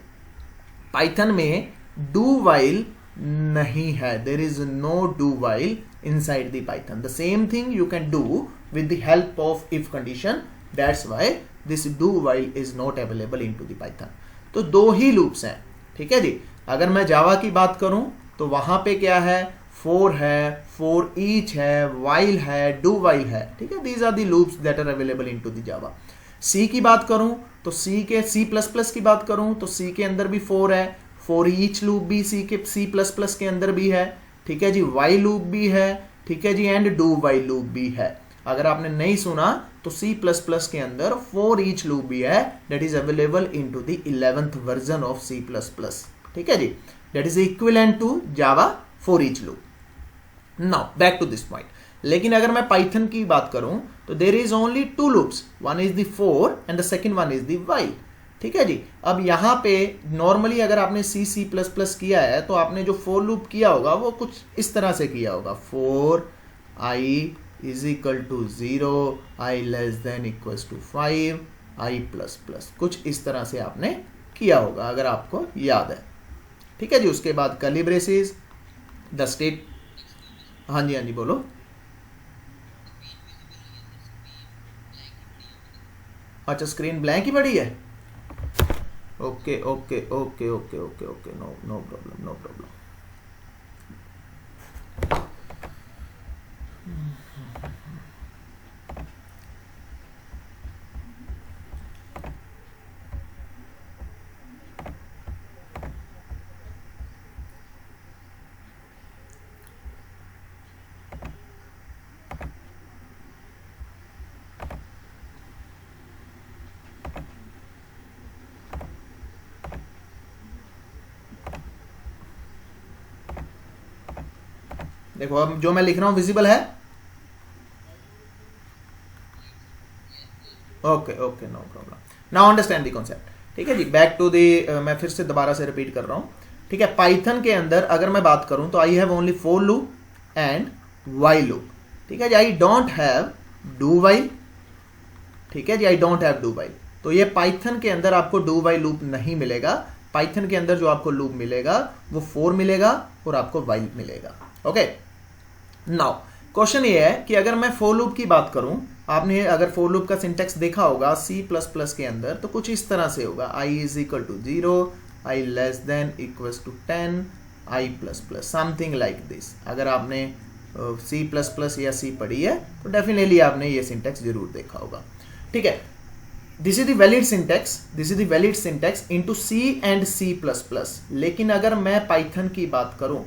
पाइथन में डू व्हाइल नहीं है, there is no do while inside the Python. The same thing you can do with the help of if condition, that's why this do while is not available into the Python. तो 2 ही loops हैं, ठीक है जी। अगर मैं जावा की बात करूं तो वहां पे क्या है, फॉर है, फॉर ईच है, व्हाइल है, डू व्हाइल है, ठीक है। These are the loops that are available into the Java. C की बात करूं तो सी प्लस प्लस की बात करूं तो सी के अंदर भी फॉर है, फॉर ईच लूप भी सी प्लस प्लस के अंदर भी है, ठीक है जी। व्हाइल लूप भी है, ठीक है जी, एंड डू व्हाइल लूप भी है। अगर आपने नहीं सुना तो सी प्लस प्लस के अंदर फॉर ईच लूप भी है, that is available into the 11th version of C plus plus, ठीक है जी। That is equivalent to Java for each loop. Now back to this point. लेकिन अगर मैं पाइथन की बात करूं तो there is only 2 loops, one is the for and the second one is the while, ठीक है जी। अब यहां पे नॉर्मली अगर आपने सी प्लस प्लस किया है तो आपने जो फॉर लूप किया होगा वो कुछ इस तरह से किया होगा, for i is equal to 0, I less than equal to 5, i plus plus, कुछ इस तरह से आपने किया होगा अगर आपको याद है, ठीक है जी। उसके बाद कर्ली ब्रेसेस, द स्टेट, हाँ जी हाँ जी बोलो। अच्छा स्क्रीन ब्लैंक ही पड़ी है, okay okay okay okay okay okay, no no problem, no problem. देखो अब जो मैं लिख रहा हूं विजिबल है, okay okay, no problem, now understand the concept, ठीक है जी। बैक टू द, मैं फिर से दोबारा से रिपीट कर रहा हूं, ठीक है। पाइथन के अंदर अगर मैं बात करूं तो I have only for loop and while loop, ठीक है जी। I don't have do while, ठीक है जी, I don't have do while. तो ये पाइथन के अंदर आपको डू व्हाइल लूप नहीं मिलेगा। पाइथन के अंदर जो आपको लूप मिलेगा वो फॉर मिलेगा और आपको व्हाइल मिलेगा, ओके। नाउ क्वेश्चन ये है कि अगर मैं फॉर लूप की बात करूं, आपने अगर फॉर लूप का सिंटेक्स देखा होगा सी प्लस प्लस के अंदर, तो कुछ इस तरह से होगा, I is equal to 0, I less than equal to 10, I plus plus, something like this. अगर आपने सी प्लस प्लस या सी पढ़ी है तो डेफिनेटली आपने ये सिंटेक्स जरूर देखा होगा, ठीक है। This is the valid syntax, this is the valid syntax into C and C plus plus. लेकिन अगर मैं पाइथन की बात करूं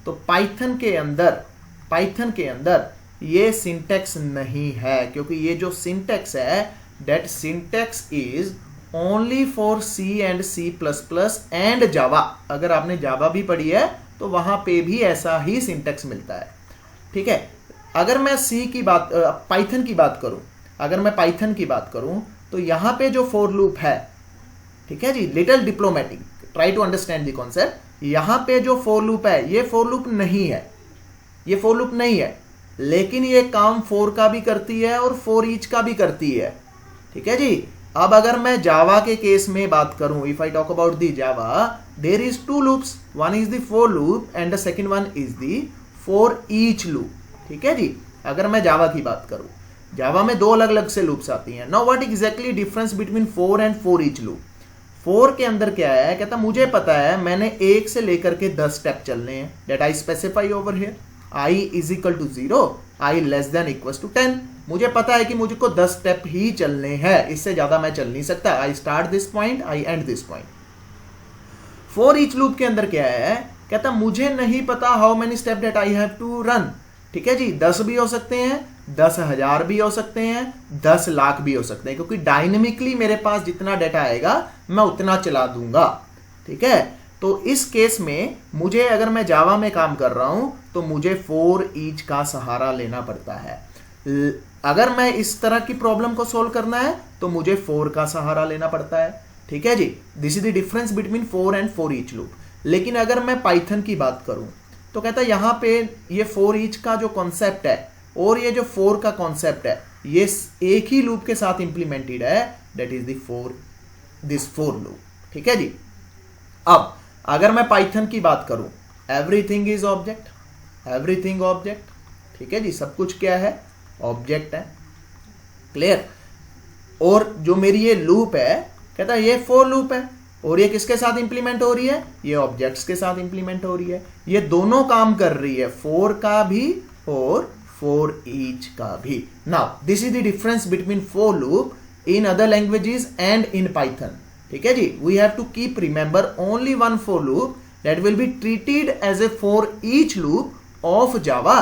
तो पाइथन के अंदर ये सिंटेक्स नहीं है, क्योंकि ये जो सिंटेक्स है that syntax is only for C and C plus plus and Java. अगर आपने जावा भी पढ़ी है तो वहां पे भी ऐसा ही सिंटेक्स मिलता है, ठीक है। अगर मैं पाइथन की बात करूं, अगर मैं पाइथन की बात करूं तो यहां पे जो फॉर लूप है, ठीक है जी, little diplomatic, try to understand the concept. यहां पे जो फॉर लूप है ये फॉर लूप नहीं है, ये फॉर लूप नहीं है, लेकिन ये काम फॉर का भी करती है और फॉर ईच का भी करती है, ठीक है जी। अब अगर मैं जावा के केस में बात करूं, if I talk about the Java, there is 2 loops, one is the for loop and the second one is the for each loop, ठीक है जी। अगर मैं जावा की बात करूं, जावा में 2 अलग अलग से लूप्स आती हैं। Now what exactly difference between for and for each loop? For के अंदर क्या है, कहता मुझे पता है मैंने 1 से लेकर के 10 स्टेप चलने हैं, that I specify over here. I is equal to 0, I less than equal to 10। मुझे पता है कि मुझको 10 स्टेप ही चलने हैं, इससे ज्यादा मैं चल नहीं सकता। I start this point, I end this point. For each loop के अंदर क्या है, कहता मुझे नहीं पता how many step that I have to run. ठीक है जी, 10 भी हो सकते हैं, 10,000 भी हो सकते हैं, 10 लाख भी हो सकते हैं, क्योंकि डायनेमिकली मेरे पास जितना डाटा आएगा मैं उतना चला दूंगा। ठीक है, तो इस केस में मुझे, अगर मैं जावा में काम कर रहा हूं तो मुझे फॉर ईच का सहारा लेना पड़ता है। अगर मैं इस तरह की प्रॉब्लम को सोल्व करना है तो मुझे फॉर का सहारा लेना पड़ता है। ठीक है जी, this is the difference between for and for each loop. लेकिन अगर मैं पाइथन की बात करूं तो कहता है यहां पे ये फॉर ईच का जो कॉन्सेप्ट है और ये जो फॉर का कॉन्सेप्ट है ये एक ही लूप के साथ इंप्लीमेंटेड है, that is this for loop. ठीक है जी, अब अगर मैं पाइथन की बात करूं, everything is object, everything object. ठीक है जी, सब कुछ क्या है, ऑब्जेक्ट है। क्लियर। और जो मेरी ये लूप है, कहता है ये फॉर लूप है और ये किसके साथ इंप्लीमेंट हो रही है, ये ऑब्जेक्ट्स के साथ इंप्लीमेंट हो रही है। ये दोनों काम कर रही है, फॉर का भी और फॉर ईच का भी। Now this is the difference between for loop in other languages and in Python. ठीक है जी, we have to keep remember only one for loop that will be treated as a for each loop of Java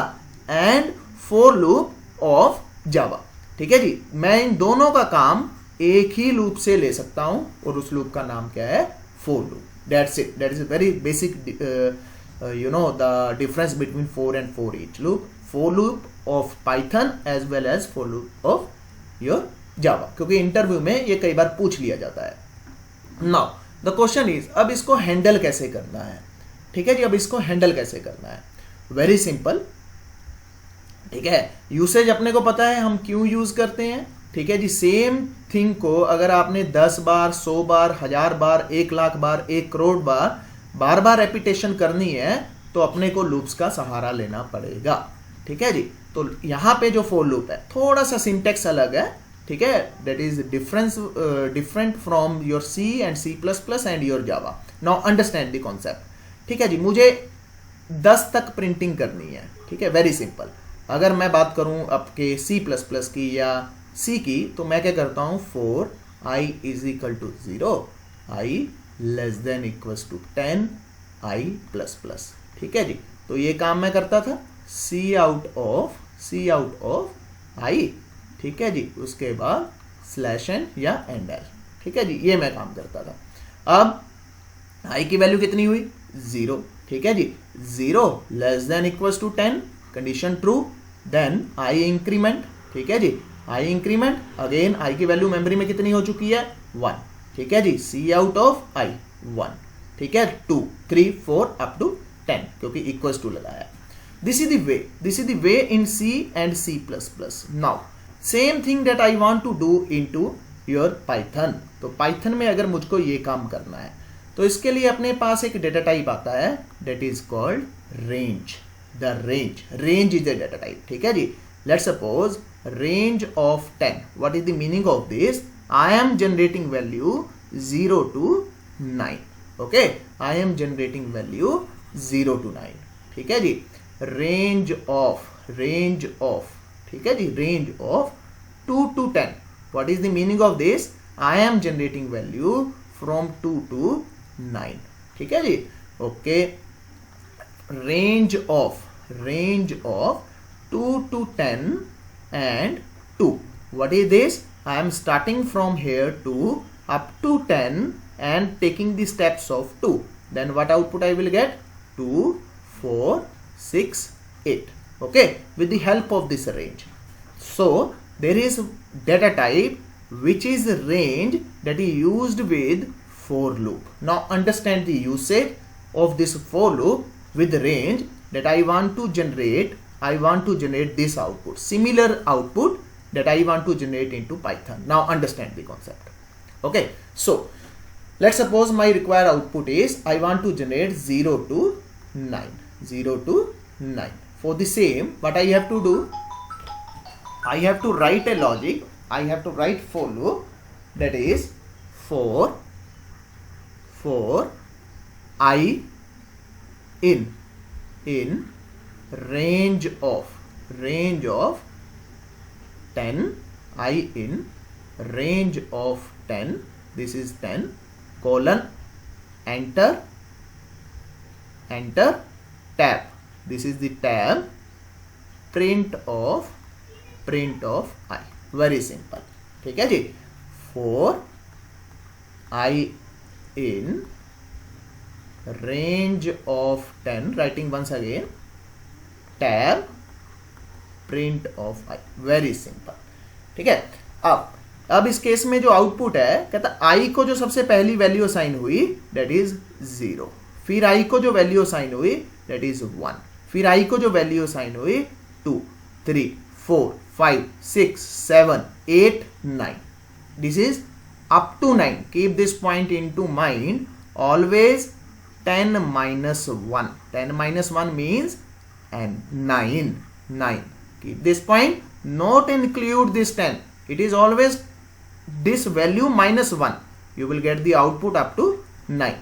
and for loop of Java. ठीक है जी, मैं इन दोनों का काम एक ही लूप से ले सकता हूं और उस लूप का नाम क्या है, for loop. That's it, that is very basic the difference between for and for each loop, for loop of Python as well as for loop of your Java, क्योंकि इंटरव्यू में ये कई बार पूछ लिया जाता है। नाउ द क्वेश्चन इज, अब इसको हैंडल कैसे करना है। ठीक है जी, अब इसको हैंडल कैसे करना है, वेरी सिंपल। ठीक है, यूसेज अपने को पता है हम क्यों यूज करते हैं। ठीक है जी, सेम थिंग को अगर आपने 10 बार, 100 बार, 1000 बार, 1 लाख बार, 1 करोड़ बार बार बार रेपिटेशन करनी है तो अपने को लूप्स का सहारा लेना पड़ेगा। ठीक है जी, तो यहां पे जो फॉर लूप है थोड़ा सा सिंटेक्स अलग है। ठीक है, that is different from your C and C++ and your Java. Now understand the concept. ठीक है जी, मुझे 10 तक प्रिंटिंग करनी है। ठीक है, वेरी सिंपल। अगर मैं बात करूं आपके C++ की या C की, तो मैं क्या करता हूं, for i is equal to 0, i less than equals to 10, i plus plus. ठीक है जी, तो ये काम मैं करता था, C आउट ऑफ i। ठीक है जी, उसके बाद /n या n-। ठीक है जी, ये मैं काम करता था। अब i की वैल्यू कितनी हुई, 0। ठीक है जी, 0 less than equals to 10, condition true, then i increment. ठीक है जी, i इंक्रीमेंट, अगेन i की वैल्यू मेमोरी में कितनी हो चुकी है, 1। ठीक है जी, C आउट ऑफ i 1। ठीक है, 2, 3, 4 अप टू 10, क्योंकि इक्वल्स टू लगाया। This is the way in C and C++। Now same thing that I want to do into your Python. तो पाइथन में अगर मुझको ये काम करना है तो इसके लिए अपने पास एक डेटा टाइप आता है, that is called range. The range is a data type. ठीक है जी, let's suppose range of 10. What is the meaning of this? I am generating value 0 to 9. Okay, I am generating value 0 to 9. ठीक है जी, range of, ठीक है जी, range of 2 to 10. What is the meaning of this? I am generating value from 2 to 9. ठीक है जी, okay, range of 2 to 10 and 2. What is this? I am starting from here to up to 10 and taking the steps of 2. Then what output I will get? 2, 4, 6, 8. Okay, with the help of this range. So there is data type which is range that is used with for loop. Now understand the usage of this for loop with range that I want to generate this output, similar output that I want to generate into Python. Now understand the concept. Okay, so let's suppose my required output is I want to generate 0 to 9. For the same, what I have to do, I have to write a logic, I have to write for loop, that is for I in range of 10, I in range of 10, this is 10, colon, enter, enter tab. This is the tab, print of I. Very simple. ठीक है जी. For I in range of 10, writing once again, tab print of I. Very simple. ठीक है. अब इस case में जो output है, कहता I को जो सबसे पहली वैल्यू असाइन हुई दैट इज 0, फिर I को जो वैल्यू असाइन हुई दैट इज 1, फिर I को जो वैल्यू असाइन हुई 2, 3, 4, 5, 6, 7, 8, 9. This is up to 9. Keep this point into mind. Always 10 minus 1. 10 minus 1 means and 9. Keep this point. Not include this 10. It is always this value minus 1. You will get the output up to 9.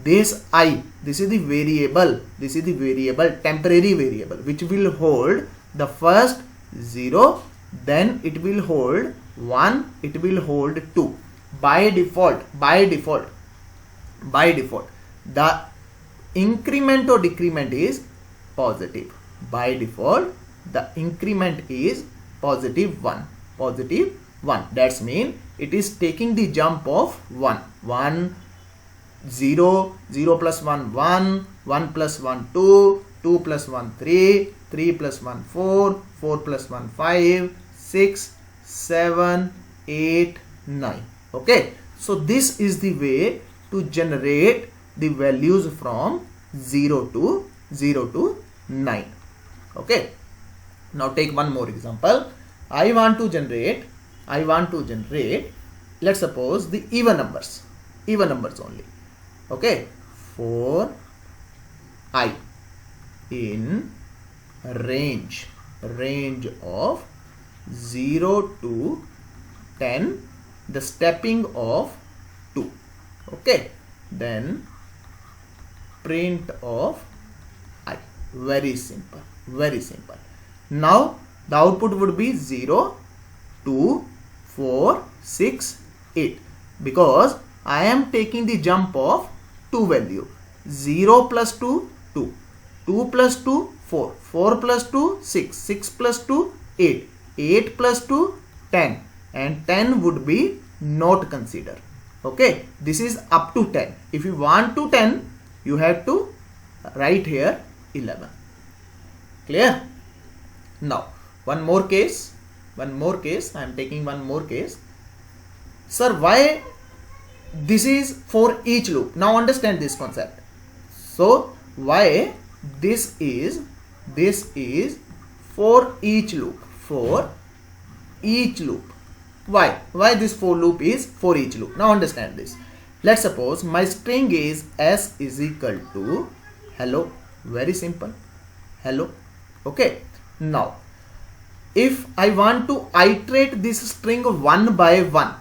This I, this is the variable. This is the variable, temporary variable, which will hold the first 0, then it will hold 1, it will hold 2. By default, the increment or decrement is positive. By default, the increment is positive 1. That's mean it is taking the jump of 1, 0, 0 plus 1, 1, 1 plus 1, 2, 2 plus 1, 3, 3 plus 1, 4, 4 plus 1, 5, 6, 7, 8, 9. Okay, so this is the way to generate the values from 0 to 9. Okay, now take one more example. I want to generate, let's suppose the even numbers only. Okay, for I in range of 0 to 10, the stepping of 2. Okay, then print of I. Very simple. Now the output would be 0, 2, 4, 6, 8, because I am taking the jump of 2 value. 0 plus 2, 2, 2 plus 2, 4, 4 plus 2, 6, 6 plus 2, 8, 8 plus 2, 10, and 10 would be not considered. Okay, this is up to 10. If you want to 10, you have to write here 11. Clear? Now one more case. I am taking one more case. Sir, why this is for each loop? Now understand this concept. So why this is for each loop? Why this for loop is for each loop? Now understand this. Let's suppose my string is s is equal to hello. Very simple, hello. Okay, now if I want to iterate this string one by one,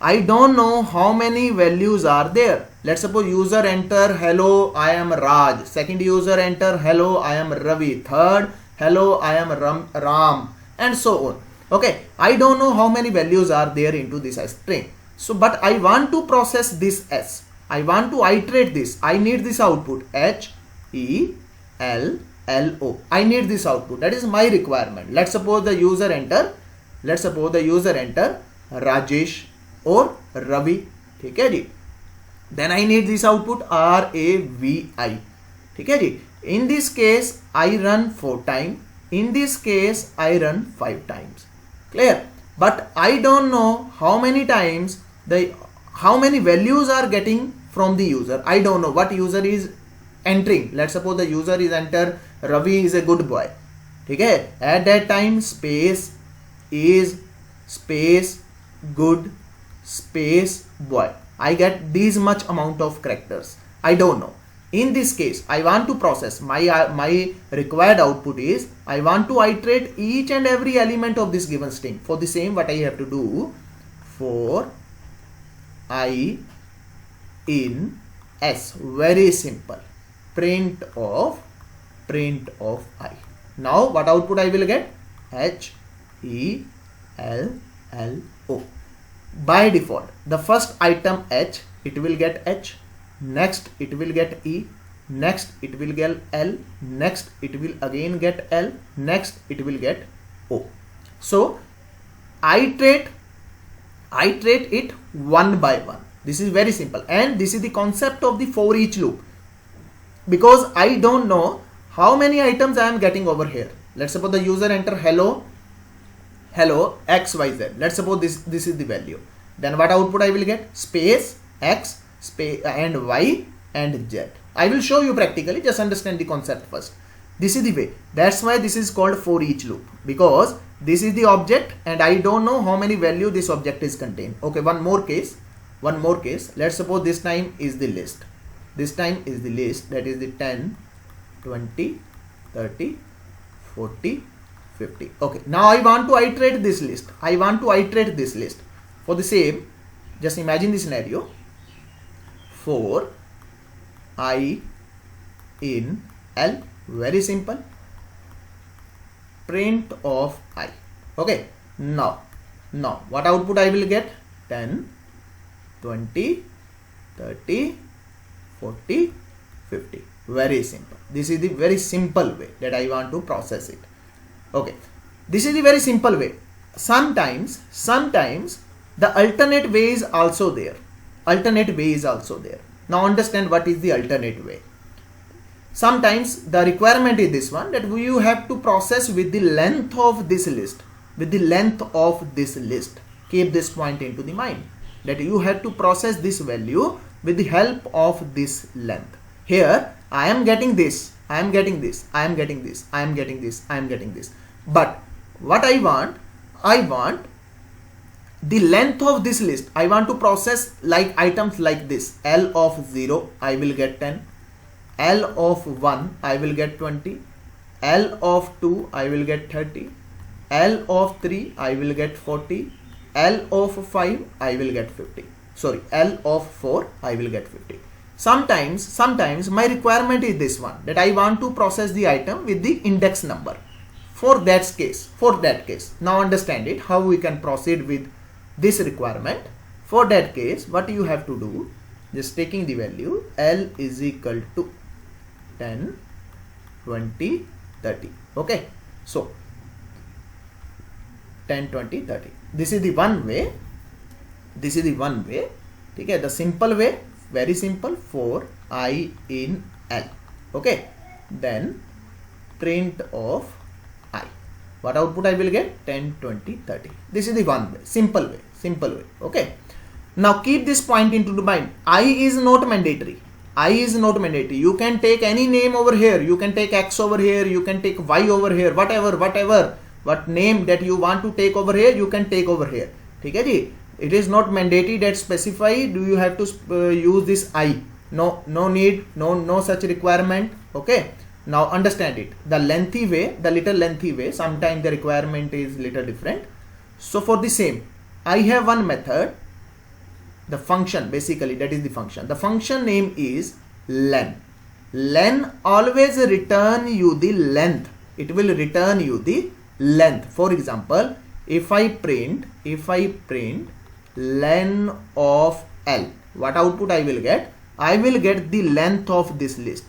I don't know how many values are there. Let's suppose user enter hello, I am Raj. Second user enter hello, I am Ravi. Third, hello, I am Ram, and so on. Okay, I don't know how many values are there into this string. So but I want to process this s. I want to iterate this. I need this output HELLO. I need this output. That is my requirement. Let's suppose the user enter Rajesh or Ravi. ठीक है जी. Then I need this output RAVI. ठीक है जी. In this case I run 4 times. In this case I run 5 times. Clear? But I don't know how many times how many values are getting from the user. I don't know what user is entering. Let's suppose the user is enter Ravi is a good boy. ठीक है. At that time space is space good space boy. I get this much amount of characters. I don't know. In this case, I want to process my required output is I want to iterate each and every element of this given string. For the same, what I have to do, for I in s, very simple, print of I. Now what output I will get? HELLO. By default, the first item H, it will get H. next it will get E, next it will get L, next it will again get L, next it will get O. So iterate it one by one. This is very simple, and this is the concept of the for each loop, because I don't know how many items I am getting over here. Let's suppose the user enter hello XYZ. Let's suppose this is the value. Then what output I will get? Space X space and Y and Z. I will show you practically, just understand the concept first. This is the way. That's why this is called for each loop, because this is the object and I don't know how many value this object is contained. Okay, one more case. Let's suppose this time is the list. This time is the list, that is the 10, 20, 30, 40, 50. Okay, now I want to iterate this list. For the same, just imagine the scenario. For I in L, very simple. Print of I. Okay, now what output I will get? 10, 20, 30, 40, 50. Very simple. This is the very simple way that I want to process it. Okay, this is the very simple way. Sometimes the alternate way is also there. Now understand what is the alternate way. Sometimes the requirement is this one, that you have to process with the length of this list. Keep this point into the mind, that you have to process this value with the help of this length. Here I am getting this, I am getting this. But what I want the length of this list. I want to process like items like this. L of 0 I will get 10, L of 1 I will get 20, L of 2 I will get 30, L of 3 I will get 40, L of 5 I will get 50. Sorry, L of 4 I will get 50. Sometimes my requirement is this one, that I want to process the item with the index number. For that case, now understand it, how we can proceed with this requirement. For that case, what you have to do, just taking the value L is equal to 10, 20, 30. Okay, so 10, 20, 30. This is the one way. Okay, the simple way, very simple. For I in L. Okay, then print of I. What output I will get? 10, 20, 30. This is the one way, simple way. Okay, now keep this point into the mind. I is not mandatory. You can take any name over here. You can take X over here. You can take Y over here. Whatever. What name that you want to take over here, you can take over here. Okay, ji? It is not mandatory that specify do you have to use this I. No need, no such requirement. Okay, now understand it. The little lengthy way, sometimes the requirement is little different. So for the same, I have one method, the function, basically that is the function. The function name is len. Len always return you the length. It will return you the length. For example, if I print len of L, what output I will get? I will get the length of this list.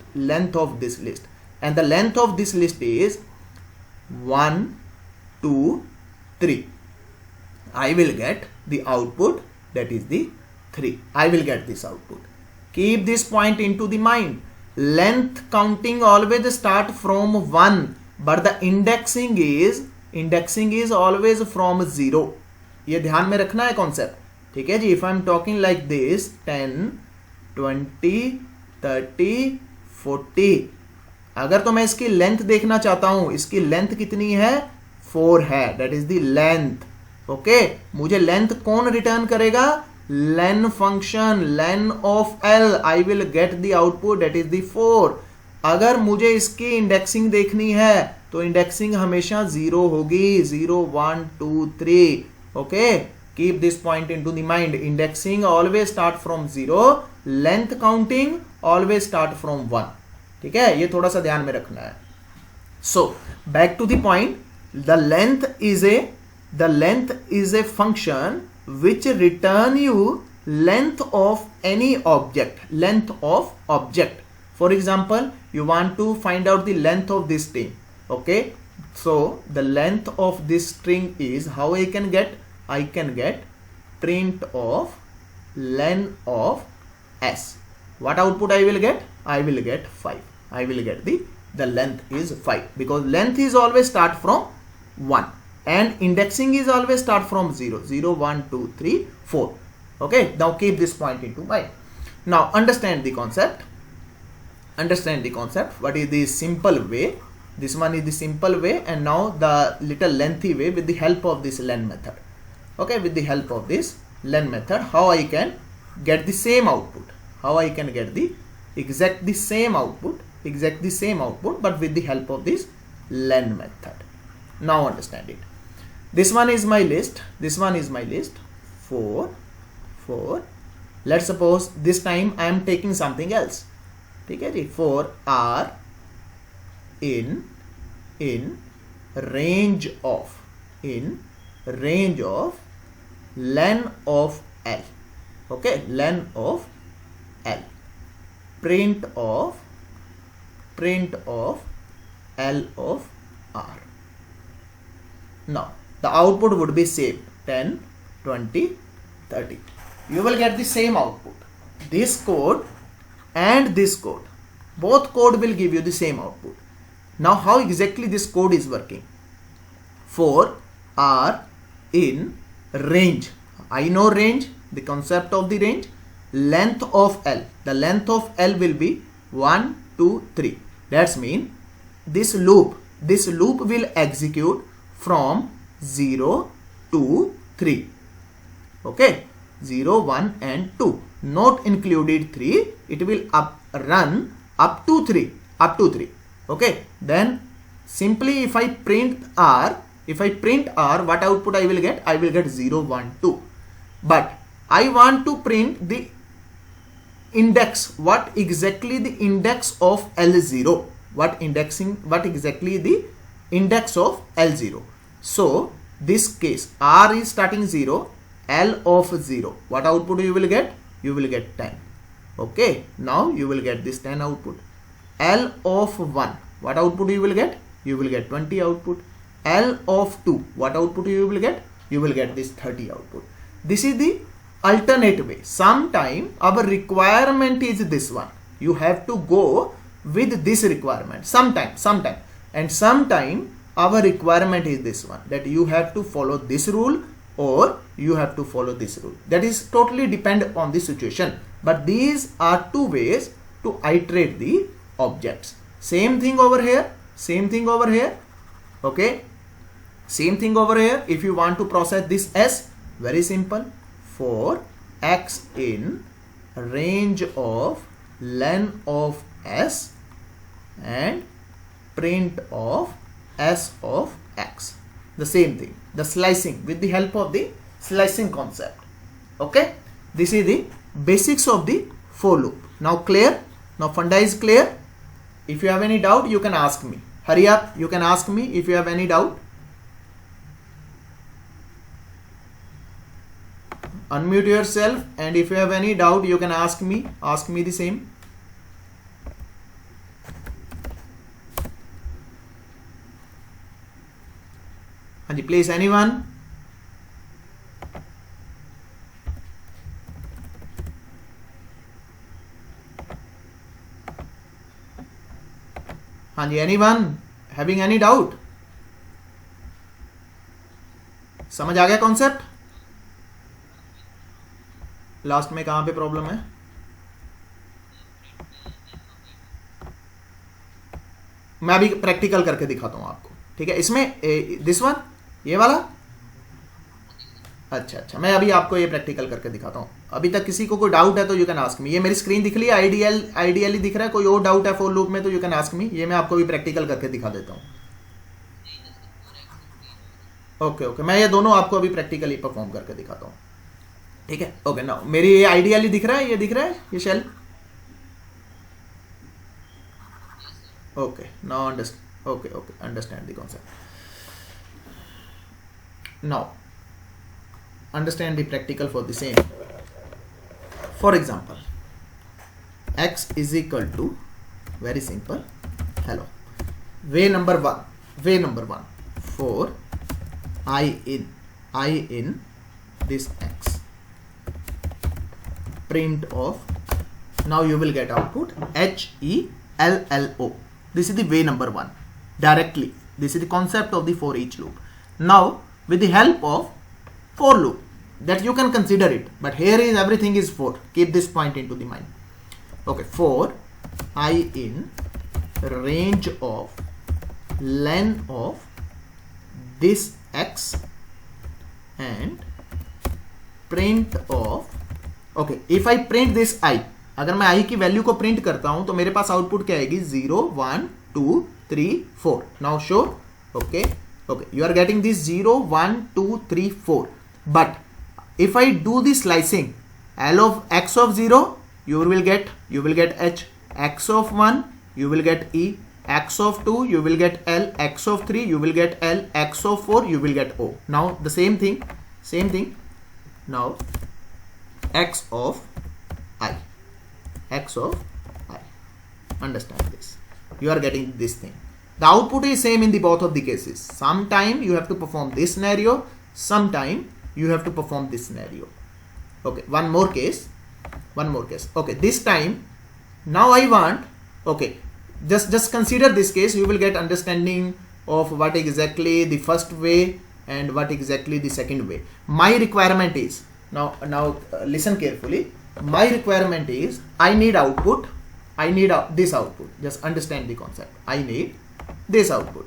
And the length of this list is 1, 2, 3. I will get the output, that is the 3. I will get this output. Keep this point into the mind. Length counting always start from 1, but the indexing is always from 0. ये ध्यान में रखना है concept, ठीक है जी. If I am talking like this 10, 20, 30, 40, अगर तो मैं इसकी लेंथ देखना चाहता हूं, इसकी लेंथ कितनी है? 4 है, that is the length. Okay, मुझे लेंथ कौन रिटर्न करेगा? len function, len of L. I will get the output, that is the 4. अगर मुझे इसकी इंडेक्सिंग देखनी है तो इंडेक्सिंग हमेशा 0 होगी. 0, 1, 2, 3. Okay, keep this point into the mind. Indexing always start from 0, length counting always start from 1. ठीक है, ये थोड़ा सा ध्यान में रखना है. So back to the point. The length is a function which return you length of any object, length of object. For example, you want to find out the length of this string. Okay, so the length of this string is, how I can get? I can get print of len of s. What output I will get? I will get 5. I will get the length is 5, because length is always start from 1 and indexing is always start from 0. 0, 1, 2, 3, 4. Okay, now keep this point into mind. Now understand the concept. Understand the concept. What is the simple way? This one is the simple way, and now the little lengthy way with the help of this len method. Okay, with the help of this len method, how I can get the same output? How I can get the exact same output, but with the help of this len method. Now understand it. This one is my list. This one is my list. 4, 4. Let's suppose this time I am taking something else. ठीक है जी, 4 are in range of len of L. Okay, len of L. Print of L of R. Now the output would be same, 10, 20, 30. You will get the same output. This code and this code, both code will give you the same output. Now how exactly this code is working? 4 are in range. I know range, the concept of the range. Length of L, the length of L will be 1, 2, 3. That's mean this loop will execute from 0 to 3. Okay, 0, 1 and 2, not included 3. It will run up to 3, okay. Then simply if I print R, what output I will get? I will get 0, 1, 2. But I want to print the index. What exactly the index of L0? What exactly the index of L0? So this case, R is starting 0, L of 0. What output you will get? You will get 10. Okay, now you will get this 10 output. L of 1, what output you will get? You will get 20 output. L of 2, what output you will get? You will get this 30 output. This is the alternate way. Sometime our requirement is this one. You have to go with this requirement. Sometime, and sometime our requirement is this one, that you have to follow this rule or you have to follow this rule. That is totally depend on the situation. But these are two ways to iterate the objects. Same thing over here. Okay, same thing over here. If you want to process this S, very simple. For X in range of len of S and print of S of X. The same thing, the slicing, with the help of the slicing concept. Okay, this is the basics of the for loop. Now clear? Now funda is clear? If you have any doubt, you can ask me. Hurry up, you can ask me if you have any doubt. Unmute yourself, and if you have any doubt, you can ask me the same. Hanji, please, anyone? Hanji, anyone having any doubt? समझ आ गया concept? Last में कहां पे problem है? मैं अभी practical करके दिखाता हूं आपको, ठीक है? इसमें दिस वन, ये वाला, अच्छा, मैं अभी आपको ये प्रैक्टिकल करके दिखाता हूं. अभी तक किसी को कोई डाउट है तो यू कैन आस्क मी. ये मेरी स्क्रीन दिख रही है, आइडियली दिख रहा है. कोई और डाउट है फॉर लूप में तो यू कैन आस्क मी. ये मैं आपको भी प्रैक्टिकल करके दिखा देता हूं. ओके, मैं ये दोनों आपको अभी प्रैक्टिकली परफॉर्म करके दिखाता हूं, ठीक है? ओके, नाउ मेरी ये आइडियली दिख रहा है, ये दिख रहा है, ये shell. Okay, now understand the concept. Now understand the practical for the same. For example, x is equal to, very simple, hello. Way number one, for I in this x, print of, now you will get output HELLO. This is the way number one, directly. This is the concept of the for each loop. Now with the help of for loop, that you can consider it, but here is everything is for, keep this point into the mind. Okay, for I in range of len of this x and print of, okay, if I print this I, अगर मैं I की value को print करता हूं तो मेरे पास output क्या आएगी, 0 1 2 3 4. Now show, okay, you are getting this 0 1 2 3 4, but if I do the slicing, L of x of 0, you will get H, x of 1 you will get E, x of 2 you will get L, x of 3 you will get L, x of 4 you will get O. Now the same thing, now x of I, understand this, you are getting this thing. The output is same in the both of the cases. Sometime you have to perform this scenario, sometime you have to perform this scenario. Okay, one more case. Okay, this time, now I want, okay, just consider this case, you will get understanding of what exactly the first way and what exactly the second way. My requirement is, now listen carefully, my requirement is, I need output, I need this output, just understand the concept. I need this output.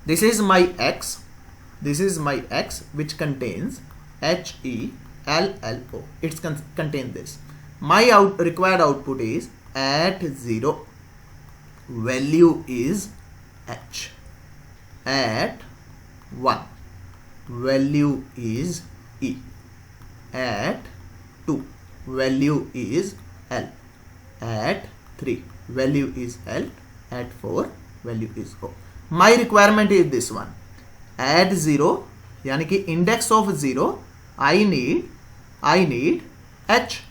This is my x, which contains HELLO, it's contain this. My required output is, at 0 value is H, at 1 value is E, at 2 value is L, at 3 value is L, at 4 value is O. My requirement is this one, at 0 यानी कि index of 0 I need H,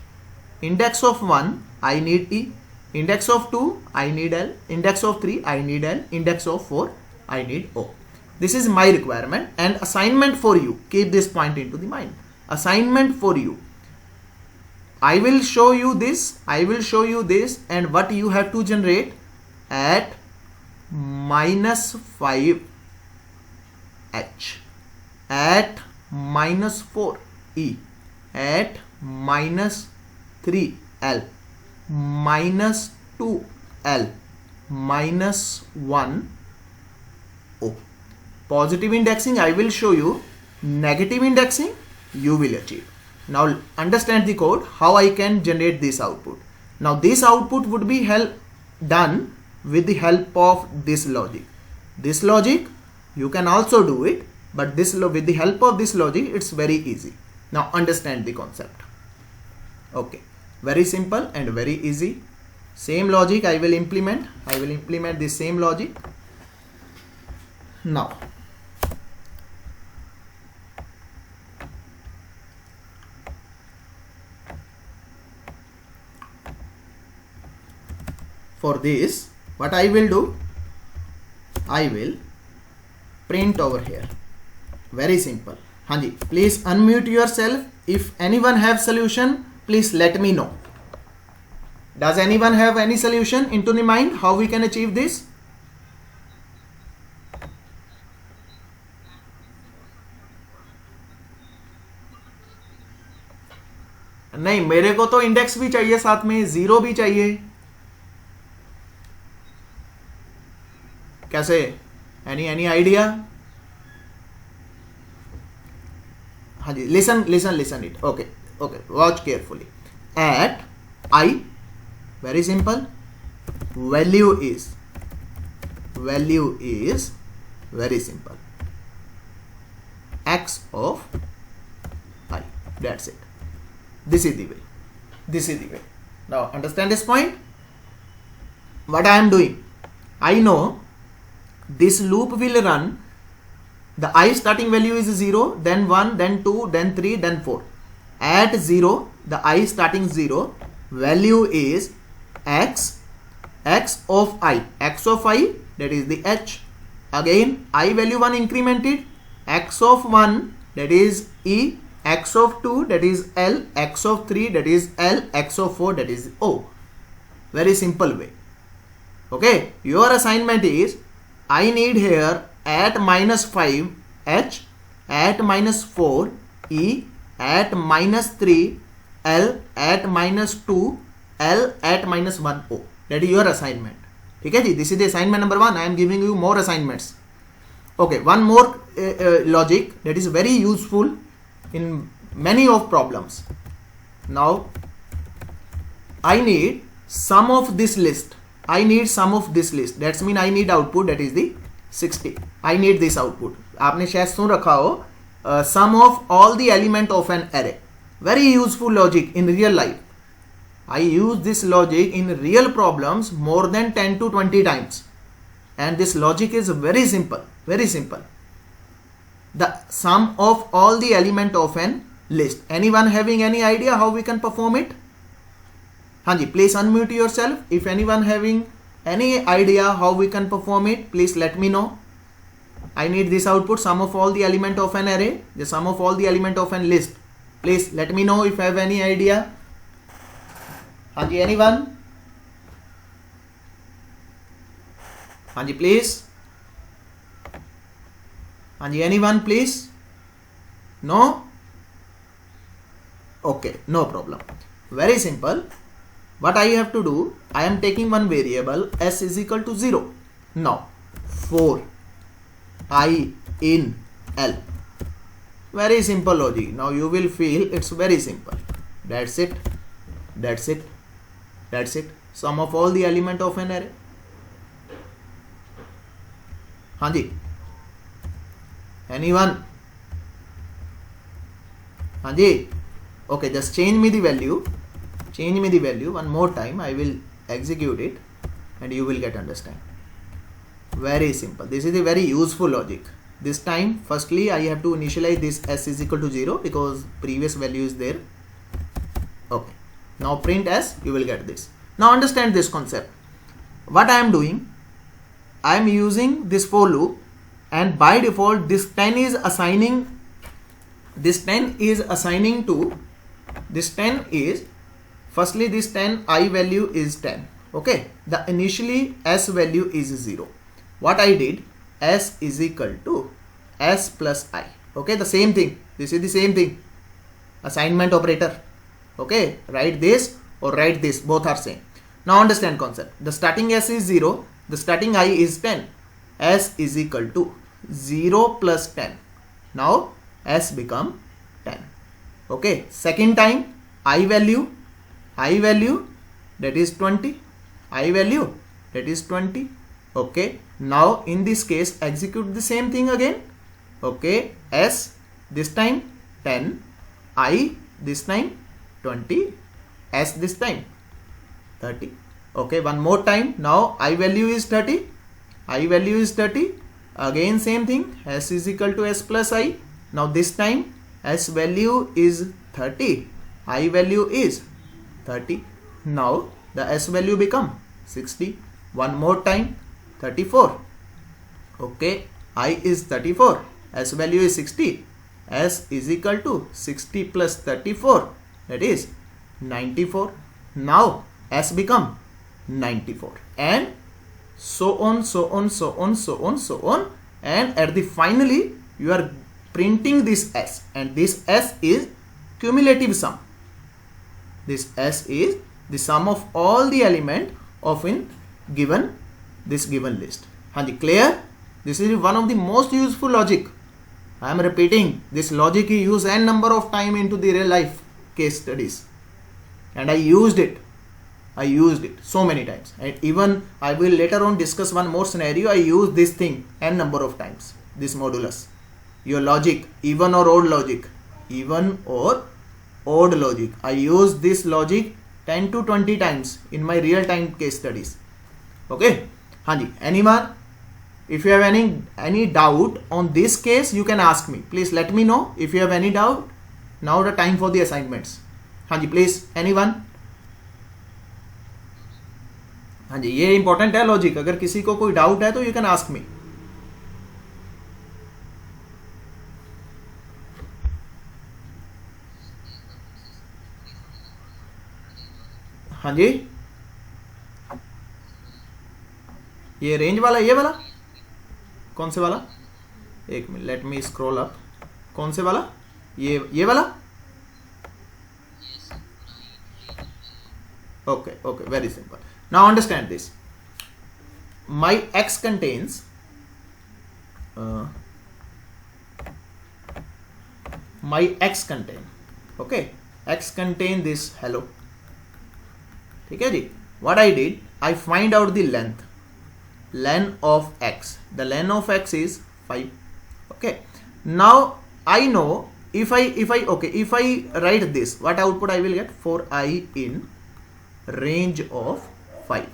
index of 1 I need E, index of 2 I need L, index of 3 I need L, index of 4 I need O. This is my requirement, and assignment for you, keep this point into the mind. Assignment for you, I will show you this, and what you have to generate at -5 H, at -4 E, at -3 L, -2 L, -1 O. Positive indexing I will show you, negative indexing you will achieve. Now understand the code, how I can generate this output. Now this output would be done with the help of this logic. This logic you can also do it, but with the help of this logic it's very easy. Now understand the concept. Okay, very simple and very easy. Same logic I will implement the same logic. Now for this, what I will do, I will print over here. Very simple. Hanji, please unmute yourself. If anyone have solution, please let me know. Does anyone have any solution into the mind how we can achieve this? नहीं, मेरे को तो index भी चाहिए, साथ में 0 भी चाहिए. कैसे? Any idea? हाँ जी, listen it. Okay, watch carefully. At I, very simple, value is very simple, x of I, that's it. This is the way. Now understand this point. What I am doing, I know this loop will run, the I starting value is 0, then 1, then 2, then 3, then 4. at 0, the I starting 0, value is x of I, that is the h. Again I value 1 incremented, x of 1 that is E, x of 2 that is L, x of 3 that is L, x of 4 that is O. Very simple way. Okay, your assignment is I need here at minus 5 H, at minus 4 E, at minus 3 L, at minus 2 L, at minus 1 O. That is your assignment. ठीक है जी, this is the assignment number 1. I am giving you more assignments. Okay, one more logic that is very useful in many of problems. Now I need sum of this list. I need sum of this list. That's mean I need output, that is the 60. I need this output. आपने शायद सुन रखा हो sum of all the element of an array. Very useful logic in real life. I use this logic in real problems more than 10 to 20 times. And this logic is very simple. Very simple. The sum of all the element of an list. Anyone having any idea how we can perform it? Hanji, please unmute yourself. If anyone having any idea how we can perform it, please let me know. I need this output, sum of all the element of an array, the sum of all the element of an list. Please let me know if you have any idea. Hanji, anyone? Hanji, please. Hanji, anyone, please? No? Okay, no problem. Very simple. What I have to do, I am taking one variable s is equal to 0. Now, for I in L. Very simple logic. Now you will feel it's very simple. That's it. That's it. That's it. Sum of all the element of an array. Hanji. Anyone? Hanji. Okay, just change me the value. Change me the value one more time. I will execute it and you will get understand. Very simple. This is a very useful logic. This time, firstly, I have to initialize this s is equal to 0 because previous value is there. Okay. Now print s, you will get this. Now understand this concept. What I am doing, I am using this for loop, and by default this 10 is assigning, to, this 10 is, firstly this 10 I value is 10. Okay. The initially s value is 0. What I did, s is equal to s plus I. Okay, the same thing. This is the same thing. Assignment operator. Okay, write this or write this, both are same. Now understand concept. The starting s is 0, the starting I is 10. S is equal to 0 plus 10. Now s become 10. Okay, second time I value that is 20. I value that is 20. Okay, now in this case execute the same thing again. Okay, s this time 10, I this time 20, s this time 30. Okay, one more time. Now I value is 30. I value is 30. Again same thing. S is equal to s plus I. Now this time s value is 30. I value is 30. Now the s value become 60. One more time. 34. Okay, I is 34. S value is 60. S is equal to 60 plus 34. That is 94. Now S become 94. And so on, so on, so on, so on, so on. And at the finally you are printing this S. And this S is cumulative sum. This S is the sum of all the element of in given this given list. Hanji, clear? This is one of the most useful logic. I am repeating this logic you use n number of time into the real life case studies, and I used it so many times, and even I will later on discuss one more scenario. I use this thing n number of times, this modulus, your logic, even or odd logic, I use this logic 10 to 20 times in my real time case studies. Okay. Hanji, anyone? If you have any doubt on this case, you can ask me. Please let me know if you have any doubt. Now the time for the assignments. हाँ जी please anyone. हाँ जी ये important है logic. अगर किसी को कोई doubt है तो यू कैन आस्क मी. हाँ जी ये रेंज वाला, ये वाला कौन से वाला? एक minute, let me scroll up. कौन से वाला? ये वाला. Okay okay, very simple. Now understand this. My X contains okay, X contain this hello. ठीक है जी. What I did, I find out the len of x. The len of x is 5. Okay, now I know if I write this, what output I will get? For I in range of 5.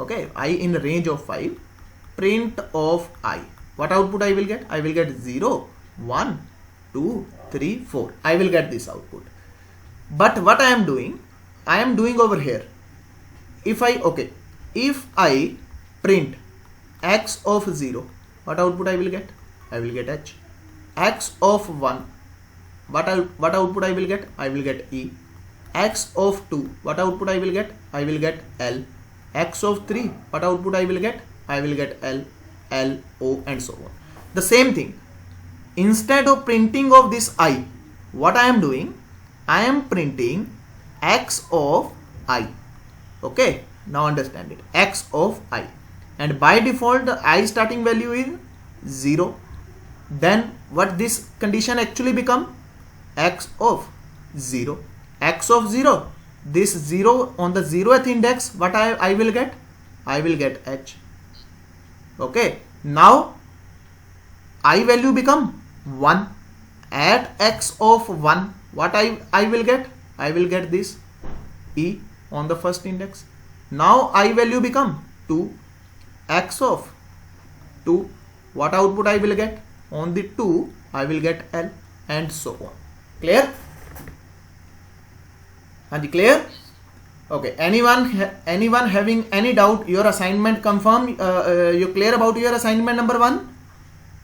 Okay, I in range of 5, print of I, what output I will get? I will get 0 1 2 3 4. I will get this output. But what I am doing over here, if I print x of 0, what output I will get? I will get h. X of 1, what output I will get? I will get e. X of 2, what output I will get? I will get l. X of 3, what output I will get? I will get l, o and so on. The same thing, instead of printing of this I, what I am doing? I am printing x of I. Okay, now understand it, x of I. And by default the I starting value is 0. Then what this condition actually become? X of 0. X of 0, this 0 on the 0th index, what I will get? I will get h. Okay, now I value become 1. At x of 1, what I will get? I will get this e on the first index. Now I value become 2. X of 2, what output I will get? On the 2 I will get l and so on. Clear? Hanji, clear? Okay, anyone having any doubt? Your assignment confirm, you clear about your assignment number 1?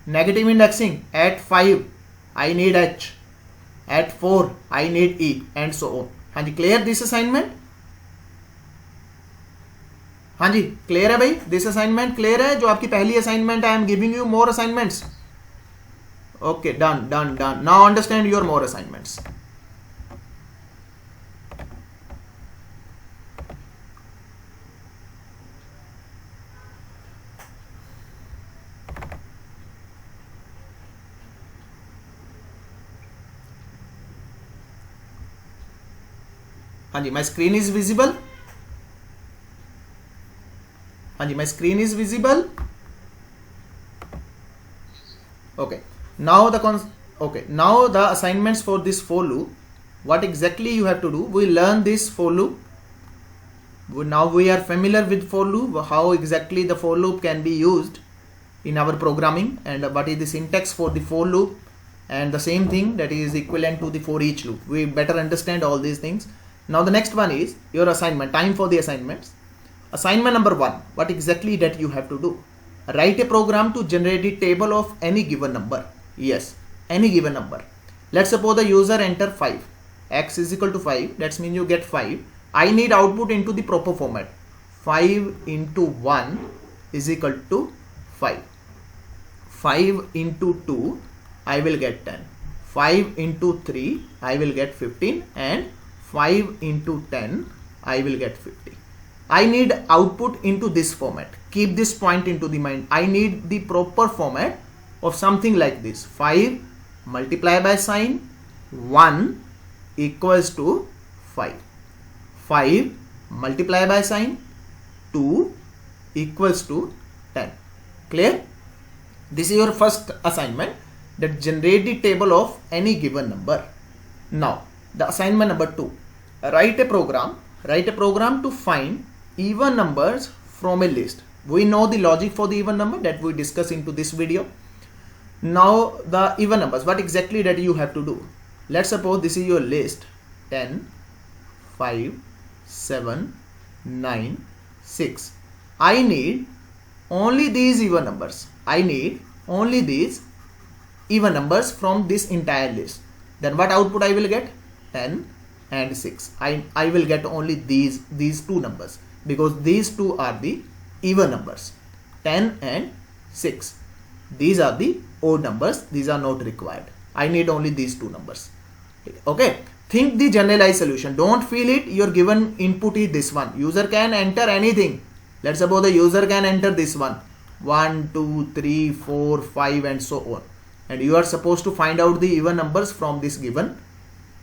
Negative indexing. At 5 I need h, at 4 I need e and so on. Hanji, clear this assignment? हाँ जी clear है भाई. This assignment clear है, जो आपकी पहली assignment है. I am giving you more assignments. Okay, done done done. Now understand your more assignments. हाँ जी, माई स्क्रीन इज विजिबल. हाँ जी, my screen is visible. Okay, now the assignments for this for loop. What exactly you have to do? We learn this for loop. Now we are familiar with for loop, how exactly the for loop can be used in our programming, and what is the syntax for the for loop, and the same thing that is equivalent to the for each loop. We better understand all these things. Now the next one is your assignment. Time for the assignments. Assignment number 1, what exactly that you have to do? Write a program to generate the table of any given number. Yes, any given number. Let's suppose the user enter 5. X is equal to 5. That means you get 5. I need output into the proper format. 5 into 1 is equal to 5. 5 into 2 I will get 10. 5 into 3 I will get 15, and 5 into 10 I will get 50. I need output into this format. Keep this point into the mind. I need the proper format of something like this. 5 multiplied by sign 1 equals to 5. 5 multiplied by sign 2 equals to 10. Clear? This is your first assignment, that generate the table of any given number. Now the assignment number 2, write a program to find even numbers from a list. We know the logic for the even number that we discuss into this video. Now the even numbers, what exactly that you have to do? let's suppose this is your list 10, 5, 7, 9, 6. I need only these even numbers. I need only these even numbers from this entire list. Then what output I will get? 10 and 6. I will get only these two numbers because these two are the even numbers, 10 and 6. These are the odd numbers. These are not required. I need only these two numbers. Okay. Think the generalized solution. Don't feel it. Your given input is this one. User can enter anything. Let's suppose the user can enter this one. 1, 2, 3, 4, 5 and so on. And you are supposed to find out the even numbers from this given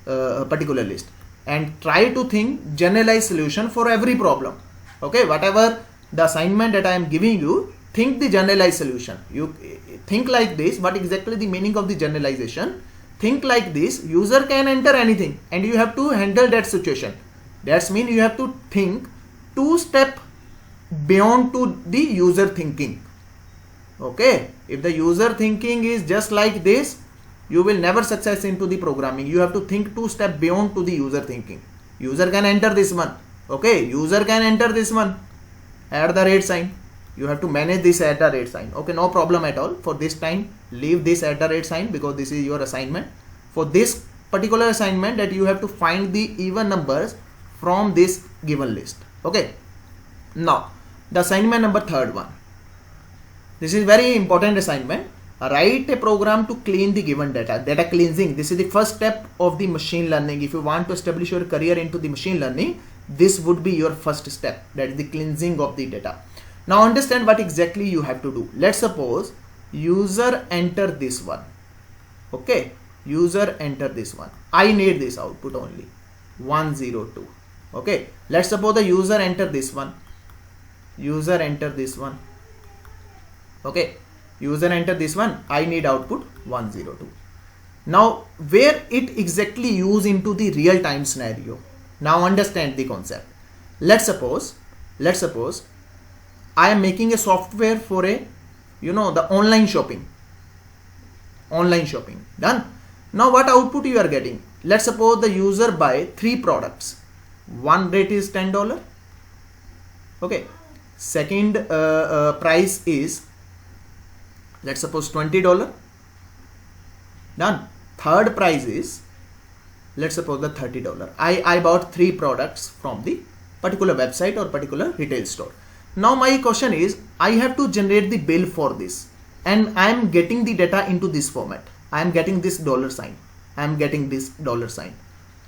particular list. And try to think generalized solution for every problem. Okay. Whatever the assignment that I am giving you, think the generalized solution. You think like this. What exactly the meaning of the generalization? Think like this. User can enter anything and you have to handle that situation. That means you have to think 2 steps beyond to the user thinking. Okay. If the user thinking is just like this, you will never success into the programming. You have to think 2 steps beyond to the user thinking. User can enter this one. Okay. User can enter this one. Add the rate sign. You have to manage this at the rate sign. Okay, no problem at all. For this time, leave this at the rate sign because this is your assignment. For this particular assignment, that you have to find the even numbers from this given list. Okay. Now, the assignment number 3rd one. This is very important assignment. Write a program to clean the given data. Data cleansing. This is the first step of the machine learning. If you want to establish your career into the machine learning, this would be your first step. That is the cleansing of the data. Now understand what exactly you have to do. Let's suppose user enter this one. Okay. User enter this one. I need this output only. 102. Okay. Let's suppose the user enter this one. User enter this one. Okay. User enter this one. I need output 102. Now where it exactly use into the real time scenario. Now understand the concept. Let's suppose I am making a software for a, the online shopping. Done. Now what output you are getting? Let's suppose the user buy 3 products. One rate is $10. Okay. Second price is, let's suppose $20. Done. Third price is, let's suppose the $30. I bought 3 products from the particular website or particular retail store. Now my question is, I have to generate the bill for this and I am getting the data into this format. I am getting this $sign. I am getting this $sign.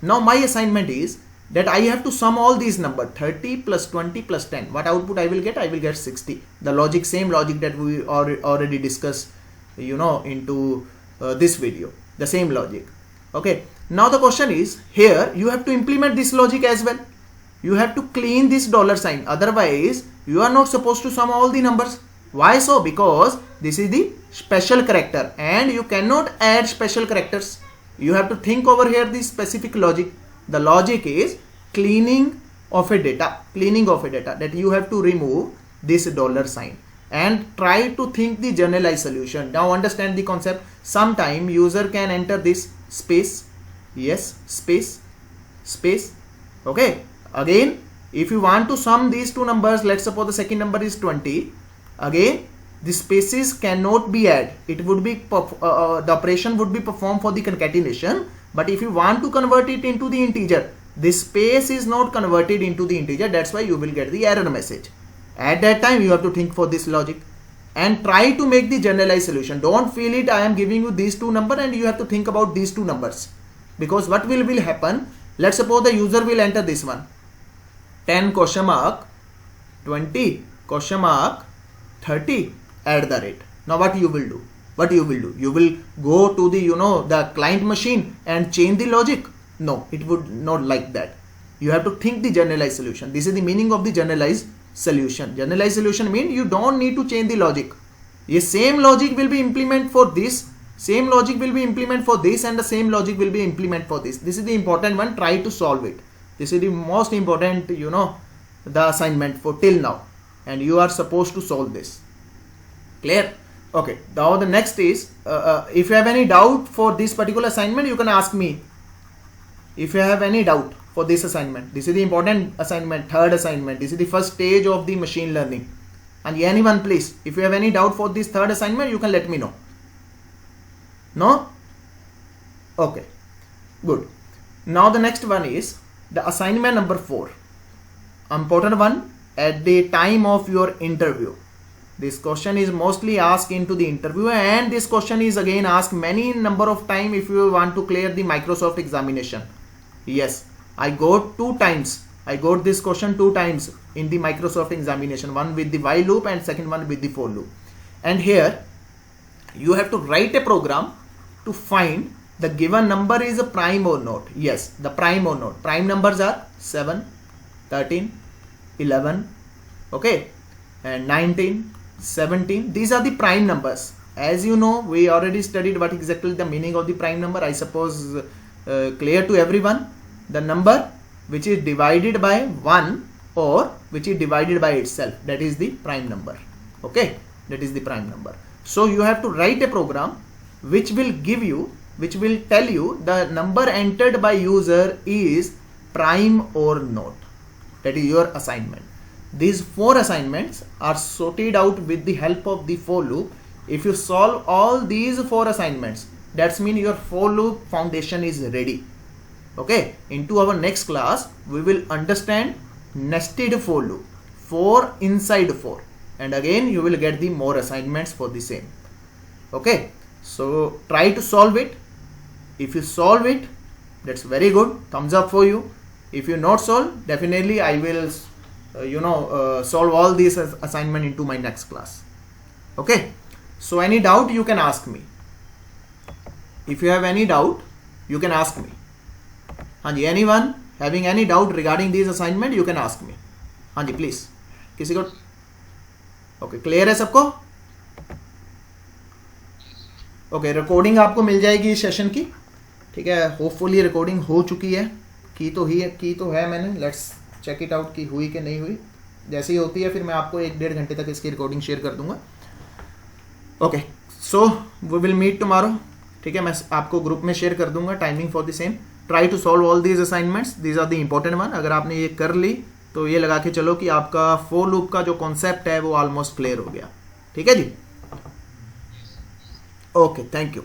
Now my assignment is that I have to sum all these numbers, 30 plus 20 plus 10. What output I will get? I will get 60. The logic, same logic that we already discussed, into this video. The same logic. Okay. Now the question is, here you have to implement this logic as well. You have to clean this $sign. Otherwise, you are not supposed to sum all the numbers. Why so? Because this is the special character and you cannot add special characters. You have to think over here the specific logic. The logic is cleaning of a data. That you have to remove this $sign and try to think the generalized solution. Now understand the concept. Sometime user can enter this space. Yes, space. Okay. Again, if you want to sum these two numbers, let's suppose the second number is 20. Again, the spaces cannot be added. It would be the operation would be performed for the concatenation. But if you want to convert it into the integer, this space is not converted into the integer. That's why you will get the error message. At that time, you have to think for this logic and try to make the generalized solution. Don't feel it. I am giving you these two numbers and you have to think about these two numbers. Because what will happen? Let's suppose the user will enter this one. 10 question mark 20 question mark 30 add the rate. Now what you will do? You will go to the the client machine and change the logic. No, it would not like that. You have to think the generalized solution. This is the meaning of the generalized solution. Generalized solution means you don't need to change the logic. Yes, same logic will be implemented for this. Same logic will be implemented for this and the same logic will be implemented for this. This is the important one. Try to solve it. This is the most important, the assignment for till now. And you are supposed to solve this. Clear? Okay, now the next is if you have any doubt for this particular assignment, you can ask me. If you have any doubt for this assignment, this is the important assignment, third assignment, this is the first stage of the machine learning. And anyone, please, if you have any doubt for this third assignment, you can let me know. No? Okay, good. Now the next one is the assignment number 4, important one. At the time of your interview, this question is mostly asked into the interview, and this question is again asked many number of time if you want to clear the Microsoft examination. Yes, I got 2 times. I got this question 2 times in the Microsoft examination, one with the while loop and second one with the for loop. And here you have to write a program to find the given number is a prime or not. Yes, the prime or not. Prime numbers are 7, 13, 11, okay, and 19, 17. These are the prime numbers. As you know, we already studied what exactly the meaning of the prime number. I suppose clear to everyone. The number which is divided by 1 or which is divided by itself, that is the prime number. Okay, that is the prime number. So you have to write a program which will give you, which will tell you the number entered by user is prime or not. That is your assignment. These 4 assignments are sorted out with the help of the for loop. If you solve all these 4 assignments, that means your for loop foundation is ready. Okay, into our next class we will understand nested for loop, 4 inside 4, and again you will get the more assignments for the same. Okay, so try to solve it. If you solve it, that's very good, thumbs up for you. If you not solve, definitely I will solve all these assignment into my next class. Okay, so any doubt you can ask me. If you have any doubt, you can ask me. Hanji, anyone having any doubt regarding these assignment, you can ask me. Hanji, please. किसी को okay clear है सबको? Okay, recording आपको मिल जाएगी इस session की, ठीक है। होपफुली रिकॉर्डिंग हो चुकी है, की तो है मैंने। लेट्स चेक इट आउट कि हुई कि नहीं हुई। जैसे ही होती है फिर मैं आपको 1-1.5 घंटे तक इसकी रिकॉर्डिंग शेयर कर दूंगा। Okay, so we will meet tomorrow, ठीक है। मैं आपको ग्रुप में शेयर कर दूंगा timing for the same. Try to solve all these assignments, these are the important one. अगर आपने ये कर ली तो ये लगा के चलो कि आपका फॉर लूप का जो कॉन्सेप्ट है वो ऑलमोस्ट क्लियर हो गया, ठीक है जी। Okay, thank you.